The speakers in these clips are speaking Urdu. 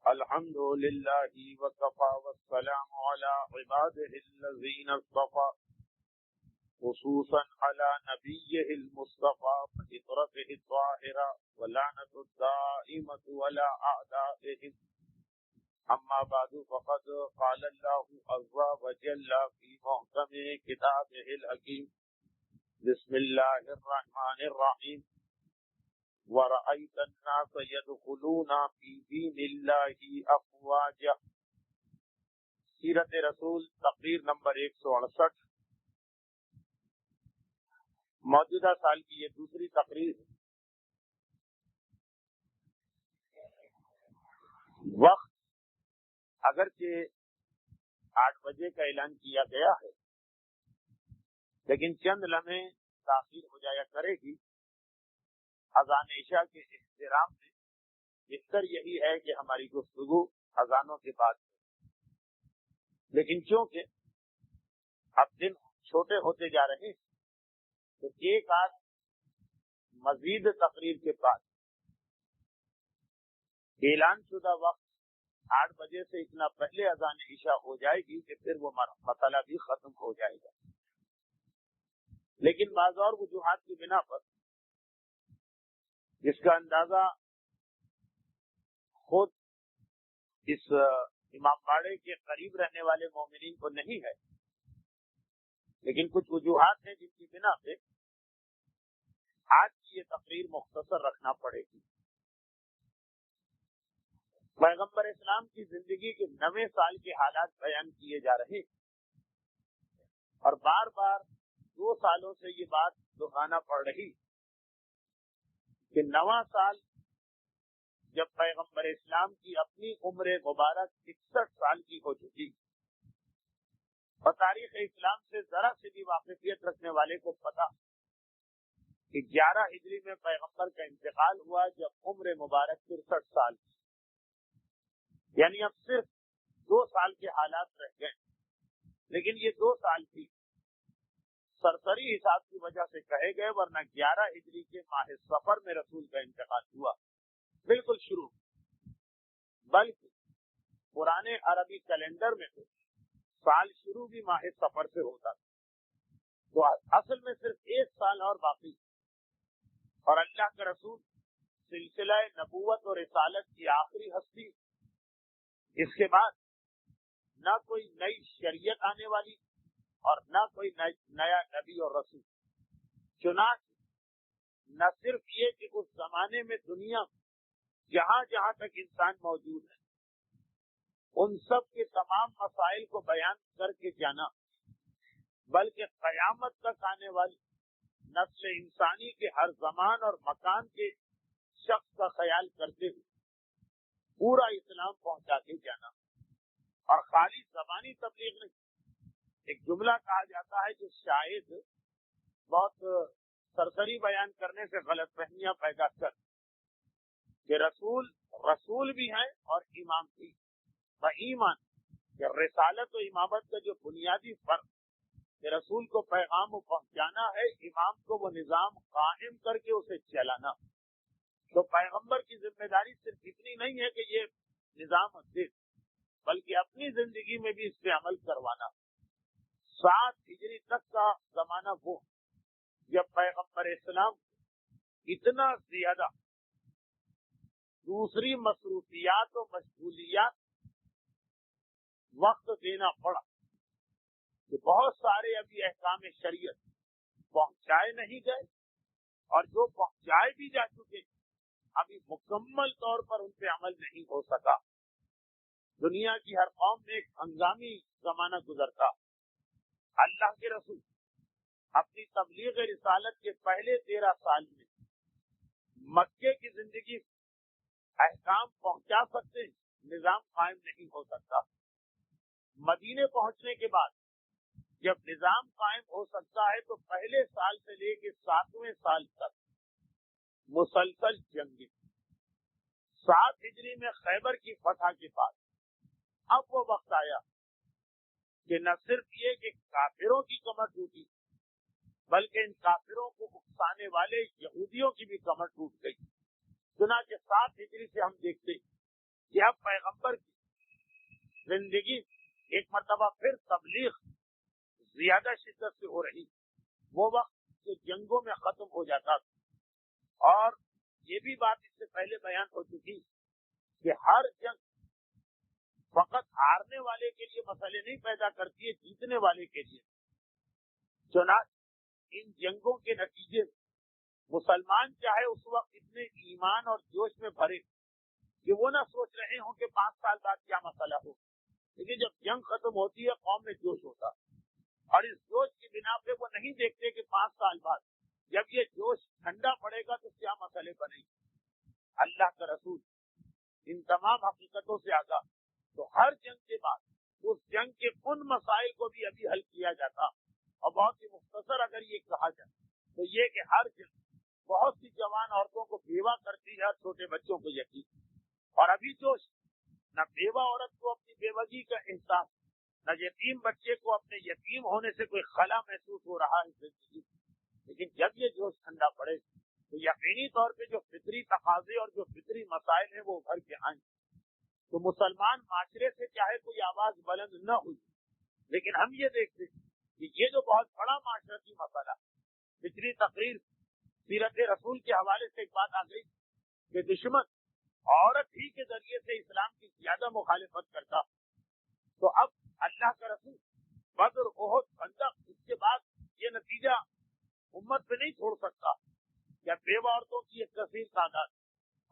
الحمد للہ وکفى والسلام علی عباده الذین اصطفى خصوصا علی نبیہ المصطفى فطرته الطاہرة ولعنة الدائمة ولا اعدائهم. اما بعد فقد قال الله عز وجل في محكم كتابه الحكيم بسم الله الرحمن الرحيم وَرَأَيْتَ النَّاسَ يَدْخُلُونَ فِي دِينِ اللَّهِ أَفْوَاجًا. سیرت رسول تقریر نمبر 168. موجودہ سال کی یہ دوسری تقریر. وقت اگرچہ 8 بجے کا اعلان کیا گیا ہے لیکن چند لمحے تاخیر ہو جایا کرے گی. اذان عشاء کے احترام میں بہتر یہی ہے کہ ہماری گفتگو اذانوں کے بعد ہے، لیکن چونکہ اب دن چھوٹے ہوتے جا رہے ہیں تو ایک آدھ مزید تقریر کے بعد اعلان شدہ وقت 8 بجے سے اتنا پہلے اذان عشاء ہو جائے گی کہ پھر وہ مسئلہ بھی ختم ہو جائے گا. لیکن بعض اور وجوہات کی بنا پر جس کا اندازہ خود اس امام باڑے کے قریب رہنے والے مومنین کو نہیں ہے، لیکن کچھ وجوہات ہیں جن کی بنا پہ آج کی یہ تقریر مختصر رکھنا پڑے گی. پیغمبر اسلام کی زندگی کے 9 سال کے حالات بیان کیے جا رہے اور بار بار 2 سالوں سے یہ بات دہرانا پڑ رہی کہ 9واں سال جب پیغمبر اسلام کی اپنی عمر مبارک 61 سال کی ہو چکی اور تاریخ اسلام سے ذرا سے بھی واقفیت رکھنے والے کو پتا کہ 11 ہجری میں پیغمبر کا انتقال ہوا جب عمر مبارک 63 سال کی، یعنی اب صرف 2 سال کے حالات رہ گئے. لیکن یہ 2 سال بھی سرسری حساب کی وجہ سے کہے گئے، ورنہ 11 ہجری کے ماہ سفر میں رسول کا انتقال ہوا بالکل شروع، بلکہ پرانے عربی کیلنڈر میں تو سال شروع بھی ماہ سفر سے ہوتا تھا. تو اصل میں صرف 1 سال اور باقی، اور اللہ کا رسول سلسلہ نبوت اور رسالت کی آخری ہستی. اس کے بعد نہ کوئی نئی شریعت آنے والی اور نہ کوئی نیا نبی اور رسول. چنانچہ نہ صرف یہ کہ اس زمانے میں دنیا جہاں جہاں تک انسان موجود ہے ان سب کے تمام مسائل کو بیان کر کے جانا، بلکہ قیامت تک آنے والی نسل انسانی کے ہر زمان اور مکان کے شخص کا خیال کرتے ہوئے پورا اسلام پہنچا کے جانا. اور خالی زبانی تبلیغ نہیں. ایک جملہ کہا جاتا ہے جو شاید بہت سرسری بیان کرنے سے غلط فہمیاں پیدا کر کہ رسول بھی ہیں اور امام بھی. ایمان کہ رسالت و امامت کا جو بنیادی فرق کہ رسول کو پیغام و پہنچانا ہے، امام کو وہ نظام قائم کر کے اسے چلانا. تو پیغمبر کی ذمہ داری صرف اتنی نہیں ہے کہ یہ نظام دے، بلکہ اپنی زندگی میں بھی اس پہ عمل کروانا. 7 ہجری تک کا زمانہ وہ جب پیغمبر اسلام اتنا زیادہ دوسری مصروفیات و مشغولیات وقت دینا پڑا کہ بہت سارے ابھی احکام شریعت پہنچائے نہیں گئے، اور جو پہنچائے بھی جا چکے ابھی مکمل طور پر ان پہ عمل نہیں ہو سکا. دنیا کی ہر قوم میں ایک ہنگامی زمانہ گزرتا. اللہ کے رسول اپنی تبلیغ رسالت کے پہلے 13 سال میں مکے کی زندگی احکام پہنچا سکتے، نظام قائم نہیں ہو سکتا. مدینے پہنچنے کے بعد جب نظام قائم ہو سکتا ہے تو پہلے سال سے لے کے 7ویں سال تک مسلسل جنگیں. 7 ہجری میں خیبر کی فتح کے بعد اب وہ وقت آیا کہ نہ صرف یہ کہ کافروں کی کمر ٹوٹی بلکہ ان کافروں کو اکسانے والے یہودیوں کی بھی کمر ٹوٹ گئی. چنانچہ 7 ہجری سے ہم دیکھتے کہ اب پیغمبر کی زندگی ایک مرتبہ پھر تبلیغ زیادہ شدت سے ہو رہی، وہ وقت جو جنگوں میں ختم ہو جاتا تھا۔ اور یہ بھی بات اس سے پہلے بیان ہو چکی کہ ہر جنگ فقط ہارنے والے کے لیے مسئلے نہیں پیدا کرتی ہے، جیتنے والے کے لیے۔ چنانچہ ان جنگوں کے نتیجے مسلمان چاہے اس وقت اتنے ایمان اور جوش میں بھرے کہ وہ نہ سوچ رہے ہوں کہ 5 سال بعد کیا مسئلہ ہو، لیکن جب جنگ ختم ہوتی ہے قوم میں جوش ہوتا، اور اس جوش کی بنا پہ وہ نہیں دیکھتے کہ 5 سال بعد جب یہ جوش ٹھنڈا پڑے گا تو کیا مسئلے بنے گے۔ اللہ کا رسول ان تمام حقیقتوں سے آگاہ، تو ہر جنگ کے بعد اس جنگ کے ان مسائل کو بھی ابھی حل کیا جاتا، اور بہت ہی مختصر اگر یہ کہا جائے تو یہ کہ ہر جنگ بہت سی جوان عورتوں کو بیوہ کرتی ہے اور چھوٹے بچوں کو یتیم، اور ابھی جوش نہ بیوہ عورت کو اپنی بیوگی کا احساس، نہ یتیم بچے کو اپنے یتیم ہونے سے کوئی خلا محسوس ہو رہا ہے زندگی، لیکن جب یہ جوش ٹھنڈا پڑے تو یقینی طور پہ جو فطری تقاضے اور جو فطری مسائل ہیں وہ ابھر کے آئیں۔ تو مسلمان معاشرے سے چاہے کوئی آواز بلند نہ ہوئی، لیکن ہم یہ دیکھتے کہ یہ جو بہت بڑا معاشرتی مسئلہ، فطری تقریر سیرت رسول کے حوالے سے ایک بات آ گئی کہ دشمن عورت ہی کے ذریعے سے اسلام کی زیادہ مخالفت کرتا، تو اب اللہ کا رسول بدر، احد، خندق، اس کے بعد یہ نتیجہ امت پہ نہیں چھوڑ سکتا کہ بیوہ عورتوں کی ایک کثیر تعداد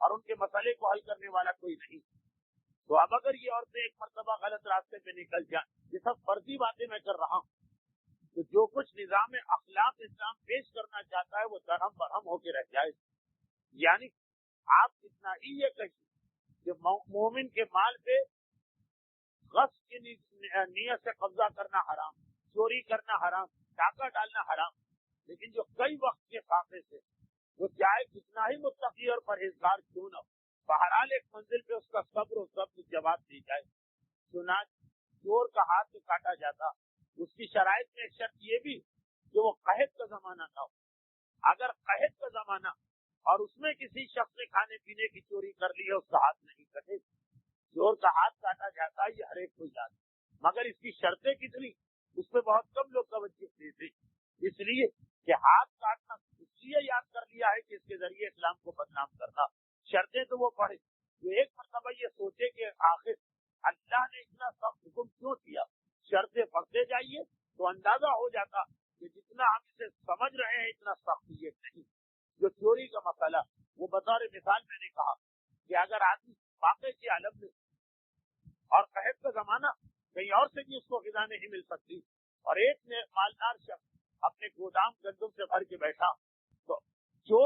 اور ان کے مسئلے کو حل کرنے والا کوئی نہیں، تو اب اگر یہ عورتیں ایک مرتبہ غلط راستے پہ نکل جائیں، یہ سب فرضی باتیں میں کر رہا ہوں، تو جو کچھ نظام اخلاق اسلام پیش کرنا چاہتا ہے وہ درہم برہم ہو کے رہ جائے۔ یعنی آپ اتنا ہی یہ کہیے کہ مومن کے مال پہ غصب کی نیت سے قبضہ کرنا حرام، چوری کرنا حرام، ڈاکہ ڈالنا حرام، لیکن جو کئی وقت کے فاقے سے وہ چاہے کتنا ہی متقی اور پرہیزگار کیوں نہ ہو، بہرحال ایک منزل پہ اس کا صبر و ضبط جواب دی جائے۔ چنانچہ چور کا ہاتھ سے کاٹا جاتا، اس کی شرائط میں ایک شرط یہ بھی کہ وہ قحط کا زمانہ نہ ہو۔ اگر قحط کا زمانہ اور اس میں کسی شخص نے کھانے پینے کی چوری کر لی ہے، اس کا ہاتھ نہیں کٹے، چور کا ہاتھ کاٹا جاتا ہے، یہ ہر ایک کو یاد، مگر اس کی شرطیں کتنی، اس پہ بہت کم لوگ توجہ دیتے، اس لیے کہ ہاتھ کاٹنا اس لیے یاد کر لیا ہے کہ اس کے ذریعے اسلام کو بدنام کرنا۔ شرطیں تو وہ پڑھے جو ایک مرتبہ یہ سوچے کہ آخر اللہ نے اتنا سخت حکم کیوں کیا، شرطیں پڑھتے جائیے تو اندازہ ہو جاتا کہ جتنا ہم اسے سمجھ رہے ہیں اتنا سخت یہ نہیں۔ جو چوری کا مسئلہ، وہ بطور مثال میں نے کہا کہ اگر آدمی واقع کے عالم میں اور قحط کا زمانہ کہیں اور سے بھی اس کو غذا نہیں مل سکتی، اور ایک نے مالدار شخص اپنے گودام گندم سے بھر کے بیٹھا، تو جو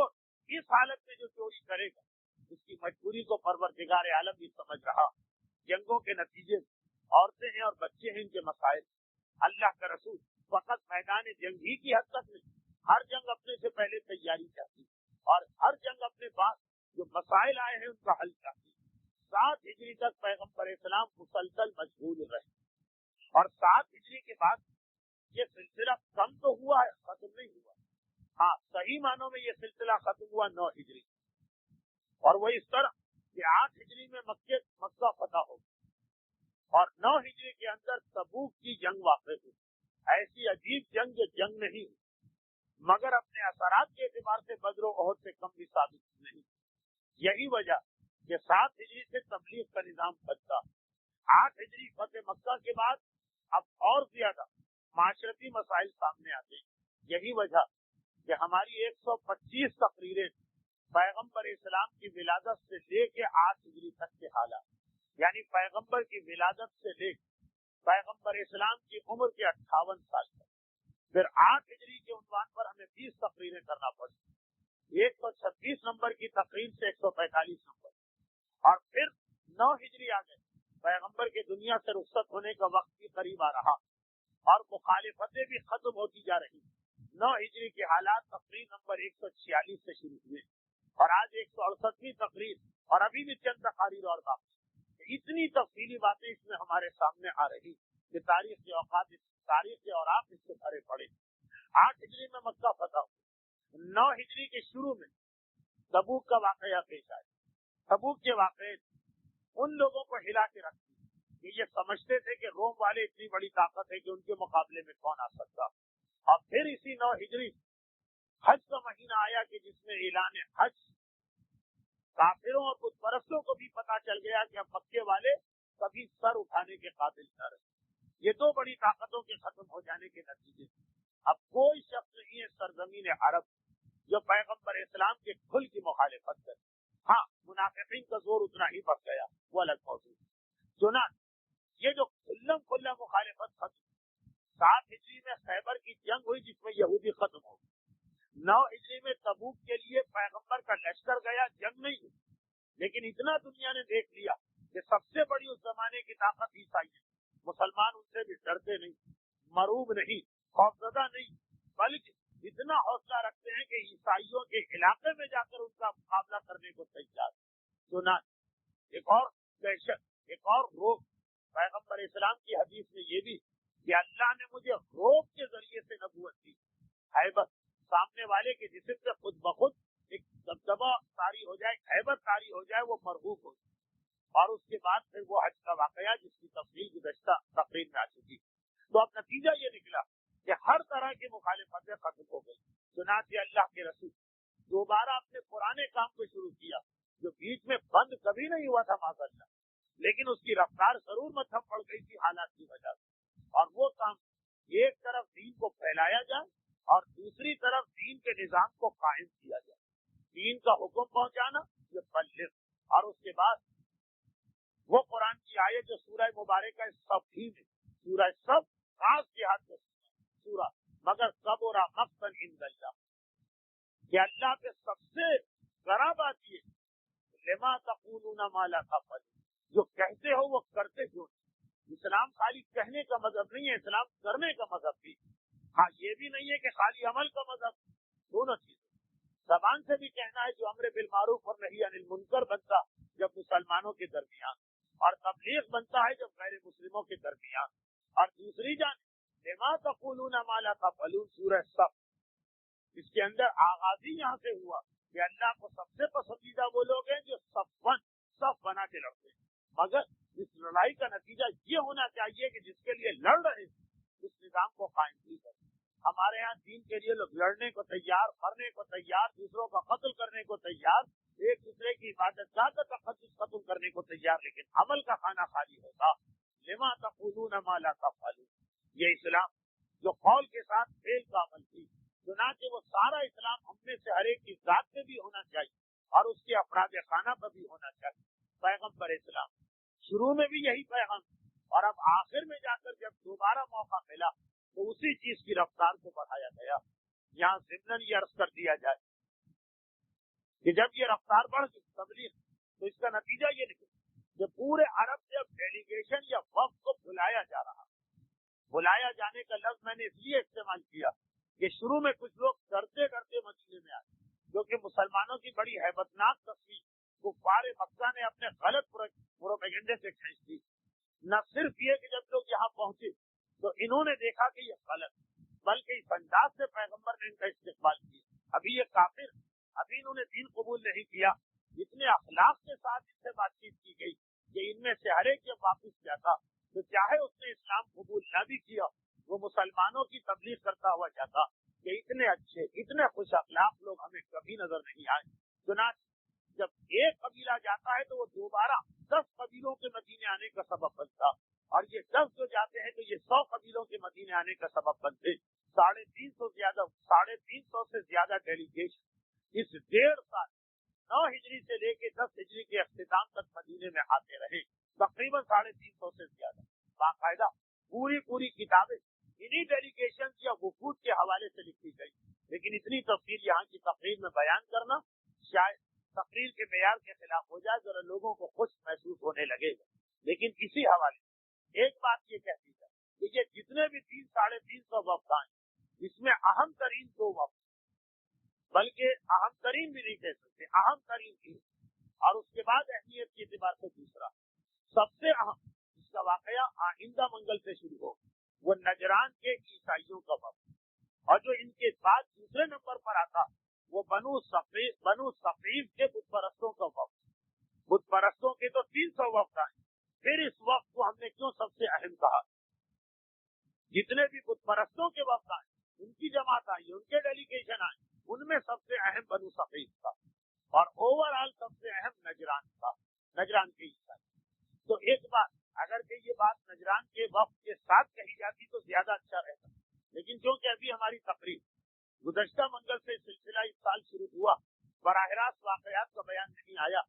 اس حالت میں جو چوری کرے گا اس کی مجبوری کو پروردگار عالم بھی سمجھ رہا۔ جنگوں کے نتیجے عورتیں ہیں اور بچے ہیں، ان کے مسائل، اللہ کا رسول فقط میدان جنگ ہی کی حد تک نہیں، ہر جنگ اپنے سے پہلے تیاری چاہتی، اور ہر جنگ اپنے پاس جو مسائل آئے ہیں ان کا حل چاہتی۔ 7 ہجری تک پیغمبر اسلام مسلسل مشغول رہے، اور 7 ہجری کے بعد یہ سلسلہ کم تو ہوا ہے، ختم نہیں ہوا۔ ہاں، صحیح معنوں میں یہ سلسلہ ختم ہوا 9 ہجری، اور وہ اس طرح کہ 8 ہجری میں مکہ فتح ہو، اور 9 ہجری کے اندر تبوک کی جنگ واقع ہوئی۔ ایسی عجیب جنگ جو جنگ نہیں مگر اپنے اثرات کے اعتبار سے بدر و احد سے کم بھی ثابت نہیں۔ یہی وجہ کہ 7 ہجری سے تبلیغ کا نظام بدلا، 8 ہجری فتح مکہ کے بعد اب اور زیادہ معاشرتی مسائل سامنے آتے ہیں۔ یہی وجہ کہ ہماری 125 تقریریں پیغمبر اسلام کی ولادت سے لے کے 8 ہجری تک کے حالات، یعنی پیغمبر کی ولادت سے لے کے پیغمبر اسلام کی عمر کے 58 سال تک، پھر 8 ہجری کے عنوان پر ہمیں 20 تقریریں کرنا پڑی، 136 نمبر کی تقریر سے 145 نمبر، اور پھر 9 ہجری آ گئے، پیغمبر کے دنیا سے رخصت ہونے کا وقت بھی قریب آ رہا اور مخالفتیں بھی ختم ہوتی جا رہی۔ 9 ہجری کے حالات تقریر نمبر 146 سے شروع ہوئے، اور آج 168ویں تقریر، اور ابھی بھی چند تقاریر اور باقی۔ اتنی تفصیلی باتیں اس میں ہمارے سامنے آ رہی کہ تاریخ کے اوراق اس سے بھرے پڑے۔ 8 ہجری میں مکہ فتح ہوا، 9 ہجری کے شروع میں تبوک کا واقعہ پیش آیا۔ تبوک کے واقعے ان لوگوں کو ہلا کے رکھ دی کہ یہ سمجھتے تھے کہ روم والے اتنی بڑی طاقت ہے کہ ان کے مقابلے میں کون آ سکتا. اور پھر اسی 9 ہجری حج کا مہینہ آیا کہ جس میں اعلان حج کافروں اور بت پرستوں کو بھی پتا چل گیا کہ اب مکے والے کبھی سر اٹھانے کے قابل نہ رہے. یہ 2 بڑی طاقتوں کے ختم ہو جانے کے نتیجے اب کوئی شخص نہیں ہے سرزمین عرب جو پیغمبر اسلام کے کھل کی مخالفت کرے. ہاں منافقین کا زور اتنا ہی بڑھ گیا، وہ الگ موضوع. چنانچہ یہ جو کھلا مخالفت ختم، 7 ہجری میں خیبر کی جنگ ہوئی جس میں یہودی ختم ہو گئی. 9 ہجری میں تبوک کے لیے پیغمبر کا لشکر گیا، جنگ نہیں ہوئی، لیکن اتنا دنیا نے دیکھ لیا کہ سب سے بڑی اس زمانے کی طاقت عیسائی ہے. مسلمان ان سے بھی ڈرتے نہیں، مرعوب نہیں، خوفزدہ نہیں، بلکہ اتنا حوصلہ رکھتے ہیں کہ عیسائیوں کے علاقے میں جا کر ان کا مقابلہ کرنے کو تیار. چنانچہ ایک اور دہشت، ایک اور روگ پیغمبر اسلام کی حدیث میں یہ بھی کہ اللہ نے مجھے روگ کے ذریعے سے نبوت دی. ہیبت، سامنے والے کے جسم سے خود بخود ایک دبدبہ طاری ہو جائے، ہیبت طاری ہو جائے، وہ مرغوب ہو جائے. اور اس کے بعد پھر وہ حج کا واقعہ جس کی تفصیل گزشتہ تقریر میں آ چکی. تو اب نتیجہ یہ نکلا کہ ہر طرح کی مخالفتیں ختم ہو گئی. چنانچہ اللہ کے رسول دوبارہ اپنے پرانے کام کو شروع کیا جو بیچ میں بند کبھی نہیں ہوا تھا معاذاللہ، لیکن اس کی رفتار ضرور مدھم پڑ گئی تھی حالات کی وجہ سے. اور وہ کام ایک طرف دین کو پھیلایا جائے اور دوسری طرف دین کے نظام کو قائم کیا جائے. دین کا حکم پہنچانا یہ بلغ، اور اس کے بعد وہ قرآن کی آیت جو سورہ مبارکہ سب ہی میں، سورہ سب خاص جہاد کا سورہ، مگر صبر مقتا عند اللہ، کہ اللہ کے سب سے بڑا بات یہ لما تقولون ما لا تفعلون، جو کہتے ہو وہ کرتے کیوں. اسلام خالی کہنے کا مذہب نہیں ہے، اسلام کرنے کا مذہب بھی. ہاں یہ بھی نہیں ہے کہ خالی عمل کا مذہب، دونوں چیزیں. زبان سے بھی کہنا ہے جو امر بالمعروف اور نہی عن المنکر بنتا جب مسلمانوں کے درمیان، اور تبلیغ بنتا ہے جب غیر مسلموں کے درمیان. اور دوسری جانب لما تقولون ما لا تفعلون سورہ صف، اس کے اندر آغاز ہی یہاں سے ہوا کہ اللہ کو سب سے پسندیدہ وہ لوگ ہیں جو صف بنا کے لڑتے ہیں. مگر اس لڑائی کا نتیجہ یہ ہونا چاہیے کہ جس کے لیے لڑ رہے ہیں اس نظام کو قائم نہیں کریں. ہمارے ہاں دین کے لیے لوگ لڑنے کو تیار، مرنے کو تیار، دوسروں کا قتل کرنے کو تیار، ایک دوسرے کی عبادت گاہ کا تقدس ختم کرنے کو تیار، لیکن عمل کا کھانا خالی ہوتا. لما تقولون ما لا تفعلون، یہ اسلام جو قول کے ساتھ فعل کا عمل تھی، چنانچہ وہ سارا اسلام ہم میں سے ہر ایک کی ذات پہ بھی ہونا چاہیے اور اس کے افراد خانہ پر بھی ہونا چاہیے. پیغمبر اسلام شروع میں بھی یہی پیغام، اور اب آخر میں جا کر جب دوبارہ موقع ملا تو اسی چیز کی رفتار کو بڑھایا گیا. یہاں ضمن یہ عرض کر دیا جائے کہ جب یہ رفتار بڑھ گئی تبلیغ، تو اس کا نتیجہ یہ نکلا کہ پورے عرب سے اب ڈیلیگیشن یا وفد کو بلایا جا رہا. بلایا جانے کا لفظ میں نے اس لیے استعمال کیا کہ شروع میں کچھ لوگ ڈرتے ڈرتے مدینے میں آئے، کیونکہ مسلمانوں کی بڑی ہیبتناک تصویر کفار مکہ نے اپنے غلط پروپیگنڈے سے کھینچ دی. نہ صرف یہ کہ جب لوگ یہاں پہنچے تو انہوں نے دیکھا کہ یہ غلط، بلکہ اس انداز سے پیغمبر نے ان کا استقبال کیا. ابھی یہ کافر، ابھی انہوں نے دین قبول نہیں کیا، اتنے اخلاق کے ساتھ ان سے بات چیت کی گئی کہ ان میں سے ہر ایک جب واپس جاتا تو چاہے اس نے اسلام قبول نہ بھی کیا، وہ مسلمانوں کی تبلیغ کرتا ہوا جاتا کہ اتنے اچھے، اتنے خوش اخلاق لوگ ہمیں کبھی نظر نہیں آئے. چنانچہ جب ایک قبیلہ جاتا ہے تو وہ دوبارہ 10 قبیلوں کے مدینے آنے کا سبب بنتا، اور یہ 10 جو جاتے ہیں تو یہ 100 قبیلوں کے مدینے آنے کا سبب بنتے. 350 سے زیادہ ڈیلیگیشن اس 1.5 سال 9 ہجری سے لے کے 10 ہجری کے اختتام تک مدینے میں آتے رہے. تقریباً 350 سے زیادہ. باقاعدہ پوری کتابیں انہی ڈیلیگیشن یا وفود کے حوالے سے لکھی گئی، لیکن اتنی تفصیل یہاں کی تقریر میں بیان کرنا شاید تقریر کے معیار کے خلاف ہو جائے، ذرا لوگوں کو خوش محسوس ہونے لگے گا. لیکن اسی حوالے سے ایک بات یہ کہتی ہے کہ یہ جتنے بھی 350 وفد آئے، اس میں اہم ترین 2 وفد، بلکہ اہم ترین بھی نہیں کہہ سکتے، اہم ترین تھی، اور اس کے بعد اہمیت کے اعتبار سے دوسرا سب سے اہم، اس کا واقعہ آئندہ منگل سے شروع ہو، وہ نجران کے عیسائیوں کا وفد، اور جو ان کے بعد دوسرے نمبر پر آتا وہ بنو ثقیف کے بت پرستوں کا وفد. بت پرستوں کے تو 300 وفد آئے، پھر اس وقت کو ہم نے کیوں سب سے اہم کہا؟ جتنے بھی بت پرستوں کے وفد آئے، ان کی جماعت آئی، ان کے ڈیلیگیشن آئے، ان میں سب سے اہم بنو ثقیف تھا، اور اوور آل سب سے اہم نجران تھا، نجران کے عیسائی۔ تو ایک بات اگر کہ یہ بات نجران کے وفد کے ساتھ کہی جاتی تو زیادہ اچھا رہتا، لیکن چونکہ ابھی ہماری تقریر گزشتہ منگل سے سلسلہ اس سال شروع ہوا، براہ راست واقعات کا بیان نہیں آیا،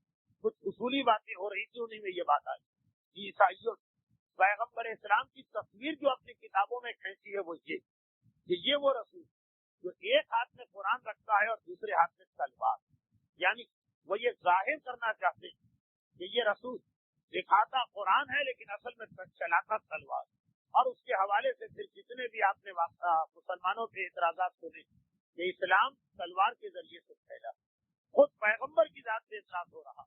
کچھ اصولی باتیں ہو رہی تھی، انہیں میں یہ بات آئی کہ عیسائیوں پیغمبر اسلام کی تصویر جو اپنی کتابوں میں کھینچی ہے وہ یہ کہ یہ وہ رسول جو ایک ہاتھ میں قرآن رکھتا ہے اور دوسرے ہاتھ میں تلوار، یعنی وہ یہ ظاہر کرنا چاہتے ہیں کہ یہ رسول دکھاتا قرآن ہے لیکن اصل میں چلاتا تلوار۔ اور اس کے حوالے سے پھر جتنے بھی آپ نے مسلمانوں کے اعتراضات سنے کہ اسلام تلوار کے ذریعے سے پھیلا، خود پیغمبر کی ذات سے اعتراض ہو رہا،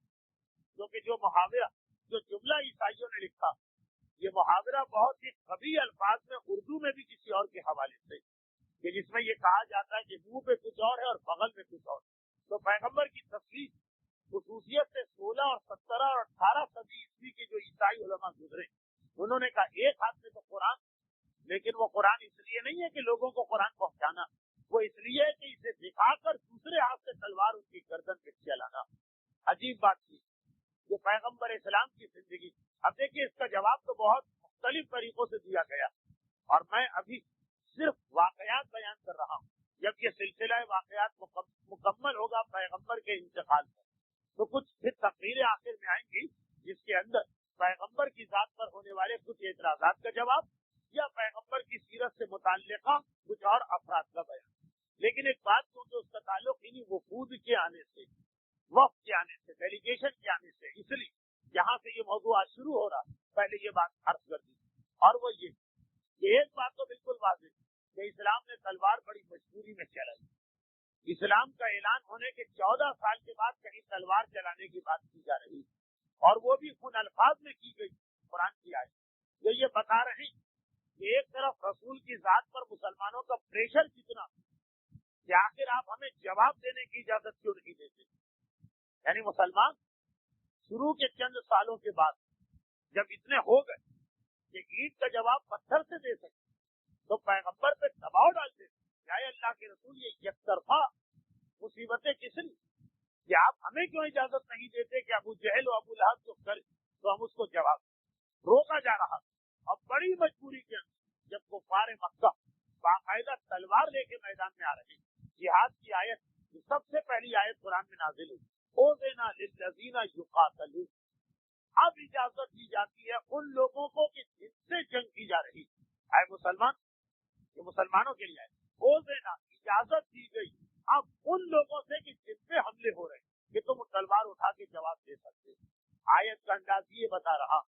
کیونکہ جو محاورہ جو جملہ عیسائیوں نے لکھا، یہ محاورہ بہت ہی قوی الفاظ میں اردو میں بھی کسی اور کے حوالے سے، کہ جس میں یہ کہا جاتا ہے کہ منہ پہ کچھ اور ہے اور بغل میں کچھ اور۔ تو پیغمبر کی تصویر خصوصیت سے 16 اور 17 اور 18 صدی عیسوی کے جو عیسائی علماء گزرے، انہوں نے کہا ایک ہاتھ میں تو قرآن، لیکن وہ قرآن اس لیے نہیں ہے کہ لوگوں کو قرآن پہنچانا، وہ اس لیے ہے کہ اسے دکھا کر دوسرے ہاتھ سے تلوار ان کی گردن پہ چلانا۔ عجیب بات تھی جو پیغمبر اسلام کی زندگی۔ اب دیکھیے اس کا جواب تو بہت مختلف طریقوں سے دیا گیا، اور میں ابھی صرف واقعات بیان کر رہا ہوں۔ جب یہ سلسلہ واقعات مکمل ہوگا پیغمبر کے انتقال پر، تو کچھ پھر تقریریں آخر میں آئیں گی جس کے اندر پیغمبر کی ذات پر ہونے والے کچھ اعتراضات کا جواب یا پیغمبر کی سیرت سے متعلقہ کچھ اور افراد کا بیان۔ لیکن ایک بات کیونکہ اس کا تعلق انہیں وفود کے آنے سے، وفد کے آنے سے، ڈیلیگیشن کے آنے سے، اس لیے یہاں سے یہ موضوع آج شروع ہو رہا، پہلے یہ بات عرض کر دی، اور وہ یہ کہ ایک بات تو بالکل واضح کہ اسلام نے تلوار بڑی مجبوری میں چلائی۔ اسلام کا اعلان ہونے کے 14 سال کے بعد کہیں تلوار چلانے کی بات کی جا رہی، اور وہ بھی ان الفاظ میں کی گئی قرآن کی آیت جو یہ بتا رہی کہ ایک طرف رسول کی ذات پر مسلمانوں کا پریشر کتنا کہ آخر آپ ہمیں جواب دینے کی اجازت کیوں نہیں دیتے۔ یعنی مسلمان شروع کے چند سالوں کے بعد جب اتنے ہو گئے کہ عید کا جواب پتھر سے دے سکتے تو پیغمبر پہ دباؤ ڈالتے کیا اللہ کے رسول یہ یک طرفہ مصیبتیں کس لیے کہ آپ ہمیں کیوں اجازت نہیں دیتے کہ ابو جہل و ابو لہب جو کرے تو ہم اس کو جواب روکا جا رہا۔ اب بڑی مجبوری کے اندر جب کفار مکہ باقاعدہ تلوار لے کے میدان میں آ رہے، جہاد کی آیت سب سے پہلی آیت قرآن میں نازل ہوئی، اُذِنَ لِلَّذِينَ يُقَاتَلُونَ، اب اجازت دی جاتی ہے ان لوگوں کو کہ جن سے جنگ کی جا رہی ہے مسلمان، یہ مسلمانوں کے لیے ہے، اُذِنَ اجازت دی گئی اب ان لوگوں سے کہ جن پہ حملے ہو رہے ہیں کہ تم تلوار اٹھا کے جواب دے سکتے۔ آیت کا انداز یہ بتا رہا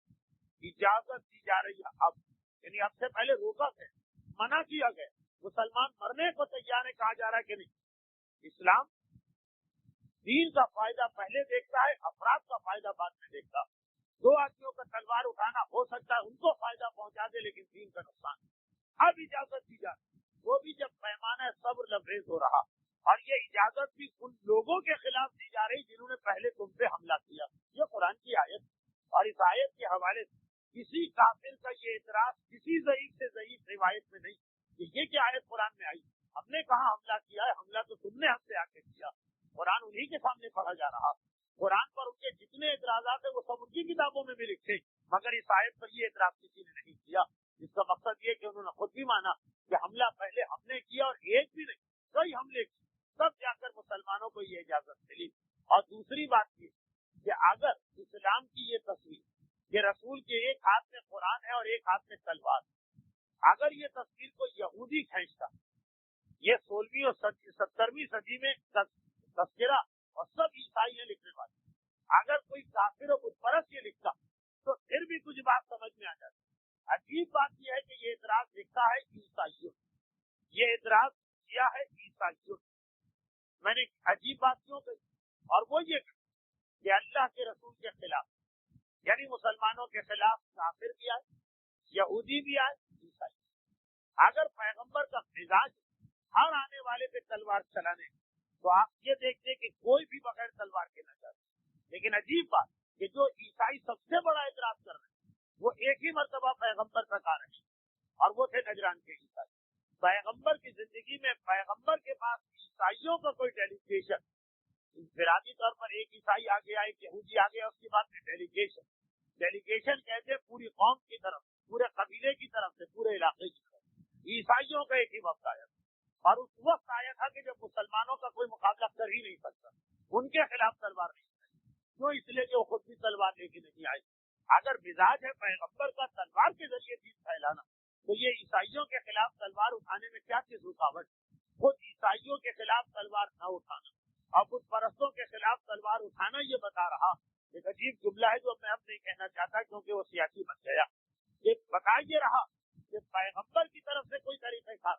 اجازت دی جا رہی ہے اب، یعنی اب سے پہلے روکا ہے، منع کیا گیا، مسلمان مرنے کو تیار ہے، کہا جا رہا ہے کہ نہیں۔ اسلام دین کا فائدہ پہلے دیکھتا ہے، افراد کا فائدہ بعد میں دیکھتا۔ دو آدمیوں کا تلوار اٹھانا ہو سکتا ہے ان کو فائدہ پہنچا دے لیکن دین کا نقصان۔ اب اجازت دی جاتی وہ بھی جب پیمانہ صبر لبریز ہو رہا، اور یہ اجازت بھی ان لوگوں کے خلاف دی جا رہی جنہوں نے پہلے تم پہ حملہ کیا۔ یہ قرآن کی آیت، اور اس آیت کے حوالے سے کسی کافر کا یہ اعتراض کسی ضعیف سے ضعیف روایت میں نہیں کہ یہ کیا آیت قرآن میں آئی، ہم نے کہاں حملہ کیا ہے، حملہ تو تم نے ہم سے آ کے کیا۔ قرآن انہی کے سامنے پڑھا جا رہا، قرآن پر ان کے جتنے اعتراضات ہیں وہ سب ان کی کتابوں میں بھی لکھے، مگر اس آیت پر یہ اعتراض کسی نے نہیں کیا، جس کا مقصد یہ کہ انہوں نے خود بھی مانا کہ حملہ پہلے ہم نے کیا، اور ایک بھی نہیں کئی حملے کیے، تب جا کر مسلمانوں کو یہ اجازت ملی۔ اور دوسری بات یہ کہ اگر اسلام کی یہ تصویر کہ رسول کے ایک ہاتھ میں قرآن ہے اور ایک ہاتھ میں تلوار، اگر یہ تصویر کو یہودی کھینچتا، یہ 16ویں اور 17ویں صدی میں تذکرہ اور سب عیسائی ہیں لکھنے والے، اگر کوئی کافر و بت پرست یہ لکھتا تو پھر بھی کچھ بات سمجھ میں آ جاتی۔ عجیب بات یہ ہے کہ یہ اعتراض لکھتا ہے عیسائیوں، یہ اعتراض کیا ہے عیسائیوں۔ میں نے عجیب بات کیوں کہی، اور وہ یہ کہ اللہ کے رسول کے خلاف، یعنی مسلمانوں کے خلاف کافر بھی آئے، یہودی بھی آئے، عیسائی۔ اگر پیغمبر کا مزاج ہر آنے والے پہ تلوار چلانے تو آپ یہ دیکھتے کہ کوئی بھی بغیر تلوار کے نہ چلے، لیکن عجیب بات کہ جو عیسائی سب سے بڑا اعتراض کر رہے ہیں وہ ایک ہی مرتبہ پیغمبر تک آ رہے ہیں، اور وہ تھے نجران کے عیسائی. پیغمبر کی زندگی میں پیغمبر کے پاس عیسائیوں کا کوئی ڈیلیگیشن، انفرادی طور پر ایک عیسائی آ گیا، ایک یہودی آ گیا، اس کے بعد میں ڈیلیگیشن کہتے ہیں پوری قوم کی طرف، پورے قبیلے کی طرف سے، پورے علاقے کی طرف عیسائیوں کا ایک ہی وقت آیا تھا، اور اس وقت آیا تھا کہ جب مسلمانوں کا کوئی مقابلہ کر ہی نہیں سکتا، ان کے خلاف تلوار نہیں چلائی. کیوں؟ اس لیے کہ وہ خود بھی تلوار لے کے نہیں آئے. اگر مزاج ہے پیغمبر کا تلوار کے ذریعے دین پھیلانا، تو یہ عیسائیوں کے خلاف تلوار اٹھانے میں کیا چیز رکاوٹ؟ خود عیسائیوں کے خلاف تلوار نہ اٹھانا اور بت پرستوں کے خلاف تلوار اٹھانا یہ بتا رہا ایک عجیب جملہ ہے جو میں اب نہیں کہنا چاہتا کیونکہ وہ سیاسی بن گیا. یہ بتا یہ رہا کہ پیغمبر کی طرف سے کوئی طریقہ کار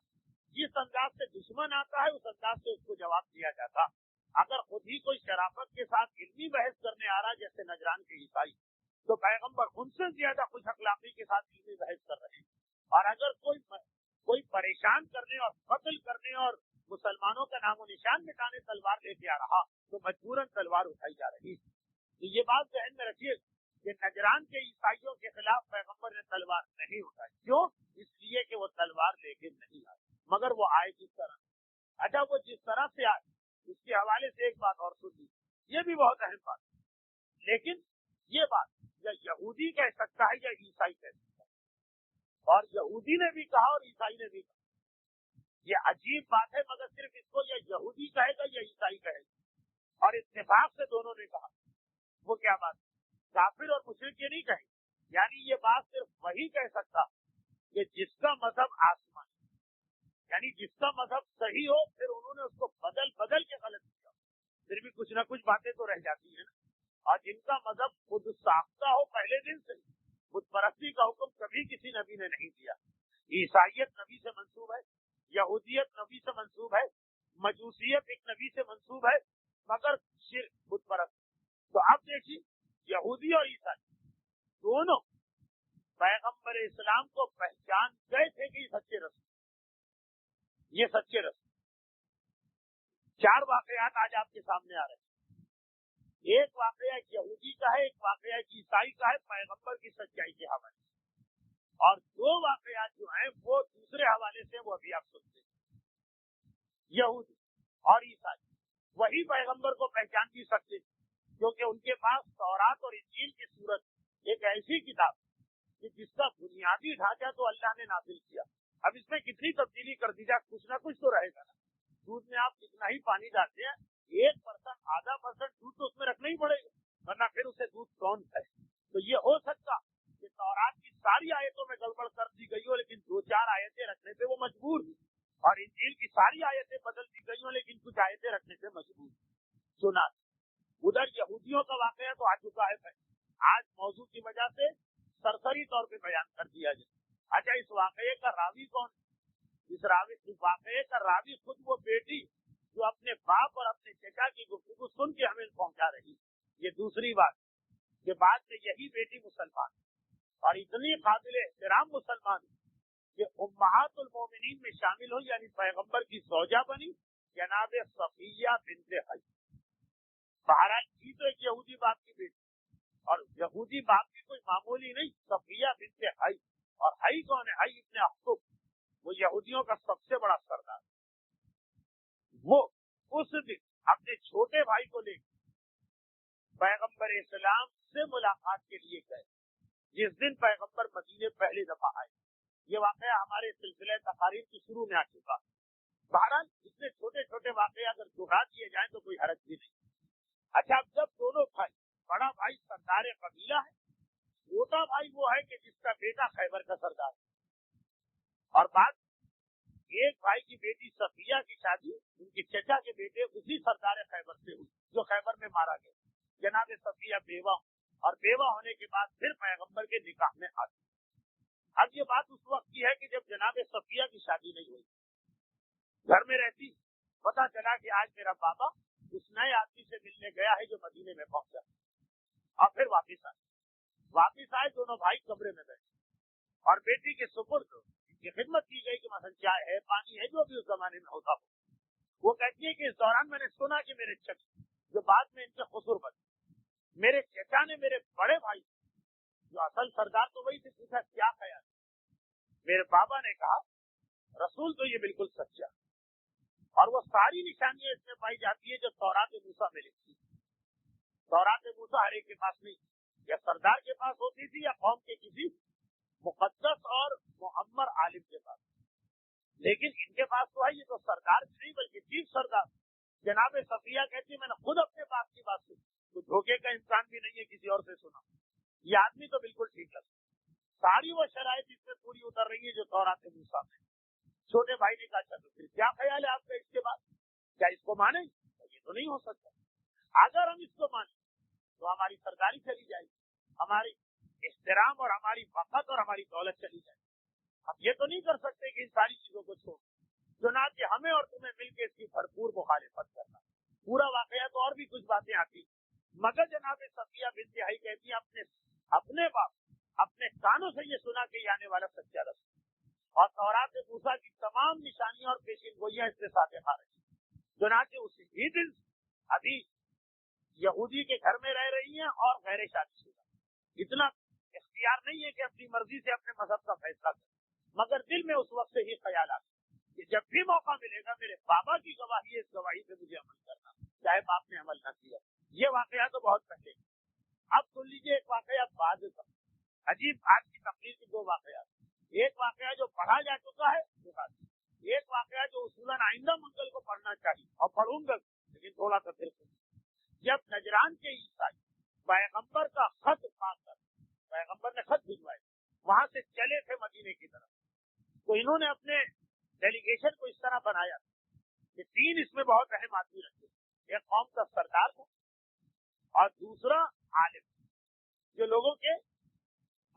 جس انداز سے دشمن آتا ہے اس انداز سے اس کو جواب دیا جاتا. اگر خود ہی کوئی شرافت کے ساتھ علمی بحث کرنے آ رہا جیسے نجران کے عیسائی، تو پیغمبر ان سے زیادہ خوش اخلاقی کے ساتھ علمی بحث کر رہے ہیں. اور اگر کوئی پریشان کرنے اور قتل کرنے اور مسلمانوں کا نام و نشان مٹانے تلوار لے کے آ رہا تو مجبوراً تلوار اٹھائی جا رہی. تو یہ بات ذہن میں رکھیے کہ نجران کے عیسائیوں کے خلاف پیغمبر نے تلوار نہیں اٹھائی. کیوں؟ اس لیے کہ وہ تلوار لے کے نہیں آئے، مگر وہ آئے جس طرح. اچھا، وہ جس طرح سے آئے اس کے حوالے سے ایک بات اور سن لی، یہ بھی بہت اہم بات ہے، لیکن یہ بات یا یہودی کہہ سکتا ہے یا عیسائی کہہ سکتا ہے، اور یہودی نے بھی کہا اور عیسائی نے بھی کہا. یہ عجیب بات ہے، مگر صرف اس کو یا یہودی کہے گا یا عیسائی کہے گا، اور اتفاق سے دونوں نے کہا. وہ کیا بات ہے؟ کافر اور مشرک یہ نہیں کہیں، یعنی یہ بات صرف وہی کہہ سکتا کہ جس کا مذہب آسمان، یعنی جس کا مذہب صحیح ہو پھر انہوں نے اس کو بدل کے غلط کیا، پھر بھی کچھ نہ کچھ باتیں تو رہ جاتی ہیں نا. اور جن کا مذہب خود ساختہ ہو پہلے دن سے، بت پرستی کا حکم کبھی کسی نبی نے نہیں دیا. عیسائیت نبی سے منسوب ہے، یہودیت نبی سے منسوب ہے، مجوسیت ایک نبی سے منسوب ہے، مگر شرک بت پرست. تو اب دیکھیے یہودی اور عیسائی دونوں پیغمبر اسلام کو پہچان گئے تھے کہ یہ سچے رسول. چار واقعات آج آپ کے سامنے آ رہے ہیں. ایک واقعہ یہودی کا ہے، ایک واقعہ عیسائی کا ہے پیغمبر کی سچائی کے حوالے سے، اور دو واقعات جو ہیں وہ دوسرے حوالے سے، وہ ابھی آپ سنتے ہیں. یہودی اور عیسائی وہی پیغمبر کو پہچان بھی سکتے کیونکہ ان کے پاس تورات اور انجیل کی صورت ایک ایسی کتاب کہ جس کا بنیادی ڈھانچہ تو اللہ نے نازل کیا. اب اس میں کتنی تبدیلی کر دی جائے کچھ نہ کچھ تو رہے گا نا. دودھ میں آپ کتنا ہی پانی ڈالتے ہیں، 1% آدھا % دودھ تو اس میں رکھنا ہی پڑے گا، ورنہ پھر اسے دودھ کون ہے. تو یہ ہو سکتا کہ تورات کی ساری آیتوں میں گڑبڑ کر دی گئی ہو لیکن 2-4 آیتیں رکھنے پہ وہ مجبور ہوئی، اور انجیل کی ساری آیتیں بدل دی گئی ہوں لیکن کچھ آیتیں رکھنے سے مجبور. سنا ادھر یہودیوں کا واقعہ تو آ چکا ہے، آج موضوع کی وجہ سے سرسری طور پہ بیان کر دیا جائے. اچھا، اس واقعے کا راوی کون؟ اس واقعے کا راوی خود وہ بیٹی جو اپنے باپ اور اپنے چچا کی گفتگو سن کے ہمیں پہنچا رہی. یہ دوسری بات کہ بعد میں یہی بیٹی مسلمان اور اتنی قابل احترام مسلمان کہ امہات المومنین میں شامل ہوئی، یعنی پیغمبر کی زوجہ بنی جناب صفیہ بنت حی. بہرحال کی تو ایک یہودی باپ کی بیٹی، اور یہودی باپ کی کوئی معمولی نہیں، صفیہ بنت حی. اور حی کون ہے؟ حی ابن اخطب، وہ یہودیوں کا سب سے بڑا سردار. وہ اس دن اپنے چھوٹے بھائی کو لے پیغمبر اسلام سے ملاقات کے لیے گئے جس دن پیغمبر مدینے پہلی دفعہ آئے. یہ واقعہ ہمارے سلسلہ تقاریر کی شروع میں آ چکا. بہرحال اتنے چھوٹے چھوٹے واقعے اگر دہرا دیے جائیں تو کوئی حرج بھی نہیں. اچھا، اب جب دونوں بھائی، بڑا بھائی سردار قبیلہ ہے، چھوٹا بھائی وہ ہے کہ جس کا بیٹا خیبر کا سردار ہے، اور بعد ایک بھائی کی بیٹی صفیہ کی شادی ان کے چچا کے بیٹے اسی سردار خیبر سے ہوئی جو خیبر میں مارا گیا. جناب صفیہ بیوہ، اور بیوہ ہونے کے بعد پھر پیغمبر کے نکاح میں آتی. اب یہ بات اس وقت کی ہے کہ جب جناب صفیہ کی شادی نہیں ہوئی، گھر میں رہتی، پتا چلا کہ آج میرا بابا اس نئے آدمی سے ملنے گیا ہے جو مدینے میں پہنچا، اور پھر واپس آئے دونوں بھائی کمرے میں بیٹھے اور بیٹی کے سپرد ان کی خدمت کی گئی کہ مثلا چائے ہے، پانی ہے، جو بھی اس زمانے میں ہوتا ہو. وہ کہتی ہے کہ اس دوران میں نے سنا کہ میرے چچا جو بعد میں ان کے قصور بنے میرے چچا نے میرے بڑے بھائی جو اصل سردار تو وہی تھے پوچھا کیا خیال؟ میرے بابا نے کہا رسول تو یہ بالکل سچا، اور وہ ساری نشانیاں اس میں پائی جاتی ہے جو تورات موسیٰ میں لکھی تھی۔ تورات موسیٰ ہر ایک کے پاس نہیں، یا سردار کے پاس ہوتی تھی یا قوم کے کسی مقدس اور معمر عالم کے پاس، لیکن ان کے پاس تو ہے، یہ تو سردار نہیں بلکہ چیف سردار جناب صفیہ کہتی ہے میں نے خود اپنے باپ کی بات سنی، تو دھوکے کا امکان بھی نہیں ہے کسی اور سے سنا، یہ آدمی تو بالکل ٹھیک لگتا، ساری وہ شرائط اس میں پوری اتر رہی ہے جو تورات موسیٰ میں۔ چھوٹے بھائی نے کہا چلو پھر کیا خیال ہے آپ کا اس کے بعد، کیا اس کو مانیں؟ یہ تو نہیں ہو سکتا، اگر ہم اس کو مانیں تو ہماری سرداری چلی جائے گی، ہماری احترام اور ہماری وقت اور ہماری دولت چلی جائے گی، ہم یہ تو نہیں کر سکتے کہ ان ساری چیزوں کو چھوڑ، چنانچہ ہمیں اور تمہیں مل کے اس کی بھرپور مخالفت کرنا۔ پورا واقعہ تو اور بھی کچھ باتیں آتی مگر جناب صفیہ بنت حی کہتی ہیں اپنے باپ اپنے کانوں سے یہ سنا کہ یہ آنے والا سچا رسول، اور تورات موسیٰ کی تمام نشانیاں اور پیشین گوئیاں اس سے صادق آ رہی، چنانچہ اسی ہی دن ابھی یہودی کے گھر میں رہ رہی ہیں اور غیر شادی شدہ، اتنا اختیار نہیں ہے کہ اپنی مرضی سے اپنے مذہب کا فیصلہ کریں، مگر دل میں اس وقت سے ہی خیال آتا کہ جب بھی موقع ملے گا میرے بابا کی گواہی ہے، اس گواہی پہ مجھے عمل کرنا، چاہے باپ نے عمل نہ کیا۔ یہ واقعہ تو بہت پہلے، اب سن لیجیے ایک واقعہ بعد کا عجیب، آج کی تقریر کے دو واقعات، ایک واقعہ جو پڑھا جا چکا ہے، ایک واقعہ جو اصولاً آئندہ منگل کو پڑھنا چاہیے اور پڑھوں گا، لیکن تھوڑا سا پھر جب نجران کے عیسائی پیغمبر کا خط پا کر، پیغمبر نے خط بھجوائے، وہاں سے چلے تھے مدینے کی طرف، تو انہوں نے اپنے ڈیلیگیشن کو اس طرح بنایا کہ تین اس میں بہت اہم آدمی رکھے، ایک قوم کا سردار تھا، اور دوسرا عالم جو لوگوں کے